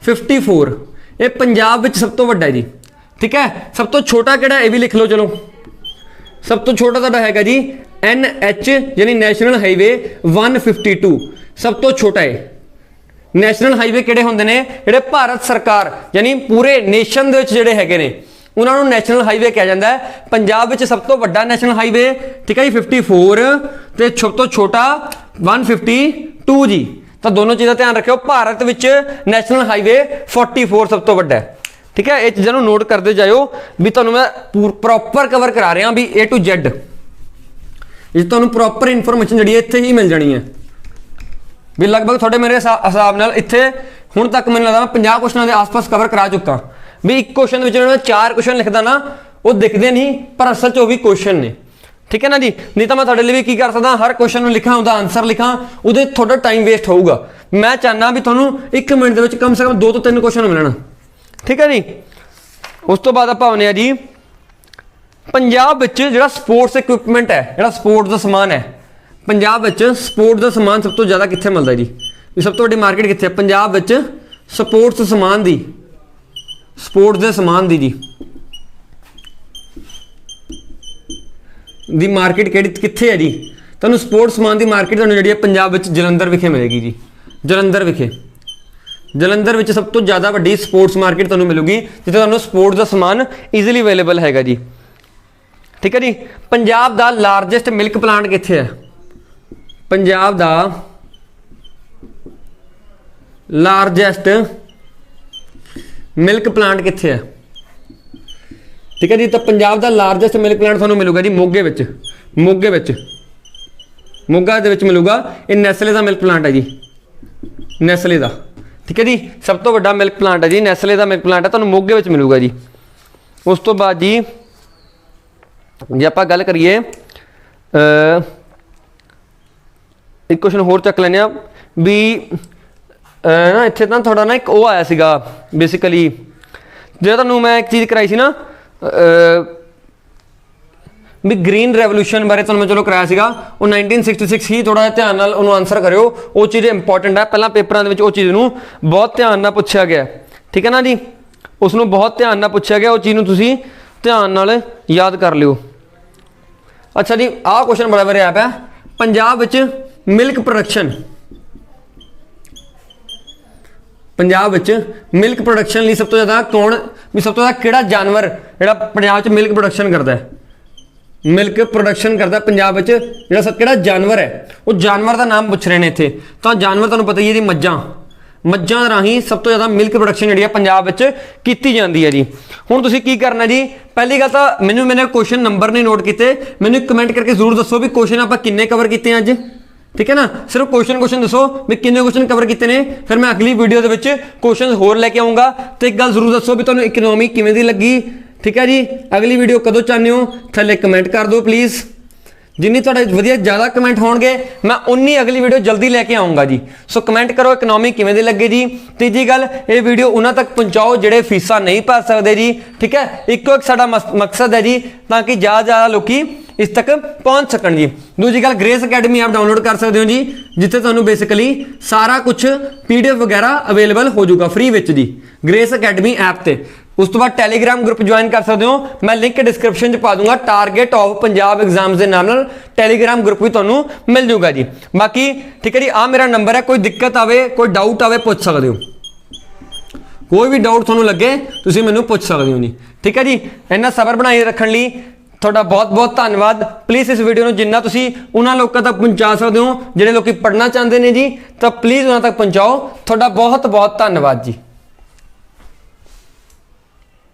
54। ਇਹ ਪੰਜਾਬ ਵਿੱਚ ਸਭ ਤੋਂ ਵੱਡਾ ਹੈ ਜੀ। ਠੀਕ ਹੈ। ਸਭ ਤੋਂ ਛੋਟਾ ਕਿਹੜਾ? ਇਹ ਵੀ ਲਿਖ ਲਓ ਚਲੋ। ਸਭ ਤੋਂ ਛੋਟਾ ਤੁਹਾਡਾ ਹੈਗਾ ਜੀ NH ਯਾਨੀ ਨੈਸ਼ਨਲ ਹਾਈਵੇ 152। ਸਭ ਤੋਂ ਛੋਟਾ ਹੈ। ਨੈਸ਼ਨਲ ਹਾਈਵੇ ਕਿਹੜੇ ਹੁੰਦੇ ਨੇ? ਜਿਹੜੇ ਭਾਰਤ ਸਰਕਾਰ ਯਾਨੀ ਪੂਰੇ ਨੇਸ਼ਨ ਦੇ ਵਿੱਚ ਜਿਹੜੇ ਹੈਗੇ ਨੇ ਉਹਨਾਂ ਨੂੰ ਨੈਸ਼ਨਲ ਹਾਈਵੇ ਕਿਹਾ ਜਾਂਦਾ ਹੈ। ਪੰਜਾਬ ਵਿੱਚ ਸਭ ਤੋਂ ਵੱਡਾ ਨੈਸ਼ਨਲ ਹਾਈਵੇ, ਠੀਕ ਹੈ ਜੀ, 54 ਤੇ ਸਭ ਤੋਂ ਛੋਟਾ 152 ਜੀ। ਤਾਂ ਦੋਨੋਂ ਚੀਜ਼ਾਂ ਧਿਆਨ ਰੱਖਿਓ। ਭਾਰਤ ਵਿੱਚ ਨੈਸ਼ਨਲ ਹਾਈਵੇ 44 ਸਭ ਤੋਂ ਵੱਡਾ ਹੈ। ਠੀਕ ਹੈ। ਇਹ ਚੀਜ਼ਾਂ ਨੂੰ ਨੋਟ ਕਰਦੇ ਜਾਇਓ ਵੀ ਤੁਹਾਨੂੰ ਮੈਂ ਪ੍ਰੋਪਰ ਕਵਰ ਕਰਾ ਰਿਹਾ ਵੀ A to Z। ਇਹ ਤੁਹਾਨੂੰ ਪ੍ਰੋਪਰ ਇਨਫੋਰਮੇਸ਼ਨ ਜਿਹੜੀ ਹੈ ਇੱਥੇ ਹੀ ਮਿਲ ਜਾਣੀ ਹੈ ਵੀ ਲਗਭਗ ਤੁਹਾਡੇ ਮੇਰੇ ਹਿਸਾਬ ਨਾਲ ਇੱਥੇ ਹੁਣ ਤੱਕ ਮੈਨੂੰ ਲੱਗਦਾ ਮੈਂ 50 ਕੁਐਸਚਨਾਂ ਦੇ ਆਸ-ਪਾਸ ਕਵਰ ਕਰਾ ਚੁੱਕਾ। ਵੀ ਇੱਕ ਕੁਐਸਚਨ ਦੇ ਵਿੱਚ ਮੈਂ 4 ਕੁਐਸਚਨ ਲਿਖਦਾ ਨਾ, ਉਹ ਦਿਖਦੇ ਨਹੀਂ ਪਰ ਅਸਲ 'ਚ ਉਹ ਵੀ ਕੁਐਸਚਨ ਨੇ। ਠੀਕ ਹੈ ਨਾ ਜੀ। ਨਹੀਂ ਤਾਂ ਮੈਂ ਤੁਹਾਡੇ ਲਈ ਵੀ ਕੀ ਕਰ ਸਕਦਾ, ਹਰ ਕੁਐਸਚਨ ਨੂੰ ਲਿਖਾਂ, ਉਹਦਾ ਆਨਸਰ ਲਿਖਾਂ, ਉਹਦੇ ਤੁਹਾਡਾ ਟਾਈਮ ਵੇਸਟ ਹੋਊਗਾ। ਮੈਂ ਚਾਹੁੰਦਾ ਵੀ ਤੁਹਾਨੂੰ 1 ਮਿੰਟ ਦੇ ਵਿੱਚ ਕਮ ਸੇ ਕਮ 2 ਤੋਂ 3 ਕੁਐਸਚਨ ਮਿਲਣ। ਠੀਕ ਹੈ ਜੀ। ਉਸ ਤੋਂ ਬਾਅਦ ਆਪਾਂ ਆਉਂਦੇ ਹਾਂ ਜੀ ਪੰਜਾਬ ਵਿੱਚ ਜਿਹੜਾ ਸਪੋਰਟਸ ਇਕਵਿਪਮੈਂਟ ਹੈ, ਜਿਹੜਾ ਸਪੋਰਟਸ ਦਾ ਸਮਾਨ ਹੈ, ਪੰਜਾਬ ਵਿੱਚ ਸਪੋਰਟਸ ਦਾ ਸਮਾਨ ਸਭ ਤੋਂ ਜ਼ਿਆਦਾ ਕਿੱਥੇ ਮਿਲਦਾ ਜੀ? ਵੀ ਸਭ ਤੋਂ ਵੱਡੀ ਮਾਰਕੀਟ ਕਿੱਥੇ ਹੈ ਪੰਜਾਬ ਵਿੱਚ ਸਪੋਰਟਸ ਸਮਾਨ ਦੀ? ਸਪੋਰਟਸ ਦੇ ਸਮਾਨ ਦੀ ਜੀ ਦੀ ਮਾਰਕੀਟ ਕਿਹੜੀ ਕਿੱਥੇ ਹੈ ਜੀ? ਤੁਹਾਨੂੰ ਸਪੋਰਟਸ ਸਮਾਨ ਦੀ ਮਾਰਕੀਟ ਤੁਹਾਨੂੰ ਜਿਹੜੀ ਹੈ ਪੰਜਾਬ ਵਿੱਚ ਜਲੰਧਰ ਵਿਖੇ ਮਿਲੇਗੀ ਜੀ। ਜਲੰਧਰ ਵਿਖੇ, ਜਲੰਧਰ ਵਿੱਚ ਸਭ ਤੋਂ ਜ਼ਿਆਦਾ ਵੱਡੀ ਸਪੋਰਟਸ ਮਾਰਕੀਟ ਤੁਹਾਨੂੰ ਮਿਲੂਗੀ ਜਿੱਥੇ ਤੁਹਾਨੂੰ ਸਪੋਰਟਸ ਦਾ ਸਮਾਨ ਈਜ਼ੀਲੀ ਅਵੇਲੇਬਲ ਹੈਗਾ ਜੀ। ਠੀਕ ਹੈ ਜੀ। ਪੰਜਾਬ ਦਾ ਲਾਰਜੈਸਟ ਮਿਲਕ ਪਲਾਂਟ ਕਿੱਥੇ ਹੈ? ਪੰਜਾਬ ਦਾ ਲਾਰਜੈਸਟ ਮਿਲਕ ਪਲਾਂਟ ਕਿੱਥੇ ਹੈ? ਠੀਕ ਹੈ ਜੀ। ਤਾਂ ਪੰਜਾਬ ਦਾ ਲਾਰਜੈਸਟ ਮਿਲਕ ਪਲਾਂਟ ਤੁਹਾਨੂੰ ਮਿਲੂਗਾ ਜੀ ਮੋਗੇ ਵਿੱਚ। ਮੋਗੇ ਵਿੱਚ, ਮੋਗਾ ਦੇ ਵਿੱਚ ਮਿਲੂਗਾ। ਇਹ ਨੈਸਲੇ ਦਾ ਮਿਲਕ ਪਲਾਂਟ ਹੈ ਜੀ, ਨੈਸਲੇ ਦਾ। ਠੀਕ ਹੈ ਜੀ। ਸਭ ਤੋਂ ਵੱਡਾ ਮਿਲਕ ਪਲਾਂਟ ਹੈ ਜੀ, ਨੈਸਲੇ ਦਾ ਮਿਲਕ ਪਲਾਂਟ ਹੈ, ਤੁਹਾਨੂੰ ਮੋਗੇ ਵਿੱਚ ਮਿਲੂਗਾ ਜੀ। ਉਸ ਤੋਂ ਬਾਅਦ ਜੀ ਜੇ ਆਪਾਂ ਗੱਲ ਕਰੀਏ ਇੱਕ ਕੁਐਸਚਨ ਹੋਰ ਚੱਕ ਲੈਂਦੇ ਹਾਂ ਵੀ ਨਾ ਇੱਥੇ ਤਾਂ ਤੁਹਾਡਾ ਨਾ ਇੱਕ ਉਹ ਆਇਆ ਸੀਗਾ ਬੇਸਿਕਲੀ ਜਿਹੜਾ ਤੁਹਾਨੂੰ ਮੈਂ ਇੱਕ ਚੀਜ਼ ਕਰਾਈ ਸੀ ਨਾ ਵੀ ਗ੍ਰੀਨ ਰੈਵੋਲੂਸ਼ਨ ਬਾਰੇ ਤੁਹਾਨੂੰ ਮੈਂ ਚਲੋ ਕਰਾਇਆ ਸੀਗਾ। ਉਹ 1966 ਹੀ, ਥੋੜਾ ਜਿਹਾ ਧਿਆਨ ਨਾਲ ਉਹਨੂੰ ਆਨਸਰ ਕਰਿਓ। ਉਹ ਚੀਜ਼ ਇੰਪੋਰਟੈਂਟ ਹੈ। ਪਹਿਲਾਂ ਪੇਪਰਾਂ ਦੇ ਵਿੱਚ ਉਹ ਚੀਜ਼ ਨੂੰ ਬਹੁਤ ਧਿਆਨ ਨਾਲ ਪੁੱਛਿਆ ਗਿਆ। ਠੀਕ ਹੈ ਨਾ ਜੀ। ਉਸ ਨੂੰ ਬਹੁਤ ਧਿਆਨ ਨਾਲ ਪੁੱਛਿਆ ਗਿਆ। ਉਹ ਚੀਜ਼ ਨੂੰ ਤੁਸੀਂ ਧਿਆਨ ਨਾਲ ਯਾਦ ਕਰ ਲਿਓ। ਅੱਛਾ ਜੀ। ਆਹ ਕੁਐਸਚਨ ਬੜਾ ਵਧੀਆ ਆਇਆ ਹੈ। ਪੰਜਾਬ ਵਿੱਚ ਮਿਲਕ ਪ੍ਰੋਡਕਸ਼ਨ, ਪੰਜਾਬ ਵਿੱਚ ਮਿਲਕ ਪ੍ਰੋਡਕਸ਼ਨ ਲਈ ਸਭ ਤੋਂ ਜ਼ਿਆਦਾ ਕੌਣ ਵੀ ਸਭ ਤੋਂ ਜ਼ਿਆਦਾ ਕਿਹੜਾ ਜਾਨਵਰ ਜਿਹੜਾ ਪੰਜਾਬ 'ਚ ਮਿਲਕ ਪ੍ਰੋਡਕਸ਼ਨ ਕਰਦਾ ਹੈ? ਮਿਲਕ ਪ੍ਰੋਡਕਸ਼ਨ ਕਰਦਾ ਪੰਜਾਬ ਵਿੱਚ ਜਿਹੜਾ ਕਿਹੜਾ ਜਾਨਵਰ ਹੈ? ਉਹ ਜਾਨਵਰ ਦਾ ਨਾਮ ਪੁੱਛ ਰਹੇ ਨੇ ਇੱਥੇ। ਤਾਂ ਜਾਨਵਰ ਤੁਹਾਨੂੰ ਪਤਾ ਹੀ ਹੈ ਜੀ, ਮੱਝਾਂ। ਮੱਝਾਂ ਰਾਹੀਂ ਸਭ ਤੋਂ ਜ਼ਿਆਦਾ ਮਿਲਕ ਪ੍ਰੋਡਕਸ਼ਨ ਜਿਹੜੀ ਹੈ ਪੰਜਾਬ ਵਿੱਚ ਕੀਤੀ ਜਾਂਦੀ ਹੈ ਜੀ। ਹੁਣ ਤੁਸੀਂ ਕੀ ਕਰਨਾ ਜੀ? ਪਹਿਲੀ ਗੱਲ ਤਾਂ ਮੈਨੇ ਕੁਐਸਚਨ ਨੰਬਰ ਨਹੀਂ ਨੋਟ ਕੀਤੇ, ਮੈਨੂੰ ਕਮੈਂਟ ਕਰਕੇ ਜ਼ਰੂਰ ਦੱਸੋ ਵੀ ਕੁਐਸਚਨ ਆਪਾਂ ਕਿੰਨੇ ਕਵਰ ਕੀਤੇ ਅੱਜ। ਠੀਕ ਹੈ ਨਾ। ਸਿਰਫ ਕੁਐਸਚਨ ਦੱਸੋ ਵੀ ਕਿੰਨੇ ਕੁਐਸਚਨ ਕਵਰ ਕੀਤੇ ਨੇ, ਫਿਰ ਮੈਂ ਅਗਲੀ ਵੀਡੀਓ ਦੇ ਵਿੱਚ ਕੁਐਸਚਨ ਹੋਰ ਲੈ ਕੇ ਆਉਂਗਾ। ਤੇ ਇੱਕ ਗੱਲ ਜ਼ਰੂਰ ਦੱਸੋ ਵੀ ਤੁਹਾਨੂੰ ਇਕਨੋਮੀ ਕਿਵੇਂ ਦੀ ਲੱਗੀ, ਠੀਕ ਹੈ ਜੀ। ਅਗਲੀ ਵੀਡੀਓ ਕਦੋਂ ਚਾਹੁੰਦੇ ਹੋ ਥੱਲੇ ਕਮੈਂਟ ਕਰ ਦਿਓ ਪਲੀਜ਼। ਜਿੰਨੀ ਤੁਹਾਡੇ ਵਧੀਆ ਜ਼ਿਆਦਾ ਕਮੈਂਟ ਹੋਣਗੇ ਮੈਂ ਉਨੀ ਅਗਲੀ ਵੀਡੀਓ ਜਲਦੀ ਲੈ ਕੇ ਆਉਂਗਾ ਜੀ। ਸੋ ਕਮੈਂਟ ਕਰੋ ਇਕਨੋਮੀ ਕਿਵੇਂ ਦੀ ਲੱਗੀ ਜੀ। ਤੀਜੀ ਗੱਲ, ਇਹ ਵੀਡੀਓ ਉਹਨਾਂ ਤੱਕ ਪਹੁੰਚਾਓ ਜਿਹੜੇ ਫੀਸਾਂ ਨਹੀਂ ਭਰ ਸਕਦੇ ਜੀ, ਠੀਕ ਹੈ। ਇੱਕੋ ਇੱਕ ਸਾਡਾ ਮਕਸਦ ਹੈ ਜੀ ਤਾਂ ਕਿ ਜ਼ਿਆਦਾ ਲੋਕੀ ਇਸ ਤੱਕ ਪਹੁੰਚ ਸਕਣ ਜੀ। ਦੂਜੀ ਗੱਲ, ਗ੍ਰੇਸ ਅਕੈਡਮੀ ਐਪ ਡਾਊਨਲੋਡ ਕਰ ਸਕਦੇ ਹੋ ਜੀ, ਜਿੱਥੇ ਤੁਹਾਨੂੰ ਬੇਸਿਕਲੀ ਸਾਰਾ ਕੁਝ PDF ਵਗੈਰਾ ਅਵੇਲੇਬਲ ਹੋ ਜਾਊਗਾ ਫ੍ਰੀ ਵਿੱਚ ਜੀ ਗ੍ਰੇਸ ਅਕੈਡਮੀ ਐਪ ਤੇ। ਉਸ ਤੋਂ ਬਾਅਦ ਟੈਲੀਗ੍ਰਾਮ ਗਰੁੱਪ ਜੁਆਇਨ ਕਰ ਸਕਦੇ ਹੋ, ਮੈਂ ਲਿੰਕ ਡਿਸਕ੍ਰਿਪਸ਼ਨ 'ਚ ਪਾ ਦੂੰਗਾ। ਟਾਰਗੇਟ ਆਫ ਪੰਜਾਬ ਐਗਜ਼ਾਮਸ ਦੇ ਨਾਮ ਨਾਲ ਟੈਲੀਗ੍ਰਾਮ ਗਰੁੱਪ ਵੀ ਤੁਹਾਨੂੰ ਮਿਲ ਜਾਊਗਾ ਜੀ। ਬਾਕੀ ਠੀਕ ਹੈ ਜੀ, ਆਹ ਮੇਰਾ ਨੰਬਰ ਹੈ, ਕੋਈ ਦਿੱਕਤ ਆਵੇ ਕੋਈ ਡਾਊਟ ਆਵੇ ਪੁੱਛ ਸਕਦੇ ਹੋ, ਕੋਈ ਵੀ ਡਾਊਟ ਤੁਹਾਨੂੰ ਲੱਗੇ ਤੁਸੀਂ ਮੈਨੂੰ ਪੁੱਛ ਸਕਦੇ ਹੋ ਜੀ, ਠੀਕ ਹੈ ਜੀ। ਇੰਨਾ ਸਬਰ ਬਣਾਈ ਰੱਖਣ ਲਈ ਤੁਹਾਡਾ ਬਹੁਤ ਬਹੁਤ ਧੰਨਵਾਦ। ਪਲੀਜ਼ ਇਸ ਵੀਡੀਓ ਨੂੰ ਜਿੰਨਾ ਤੁਸੀਂ ਉਹਨਾਂ ਲੋਕਾਂ ਤੱਕ ਪਹੁੰਚਾ ਸਕਦੇ ਹੋ ਜਿਹੜੇ ਲੋਕੀ ਪੜ੍ਹਨਾ ਚਾਹੁੰਦੇ ਨੇ ਜੀ, ਤਾਂ ਪਲੀਜ਼ ਉਹਨਾਂ ਤੱਕ ਪਹੁੰਚਾਓ। ਤੁਹਾਡਾ ਬਹੁਤ ਬਹੁਤ ਧੰਨਵਾਦ ਜੀ।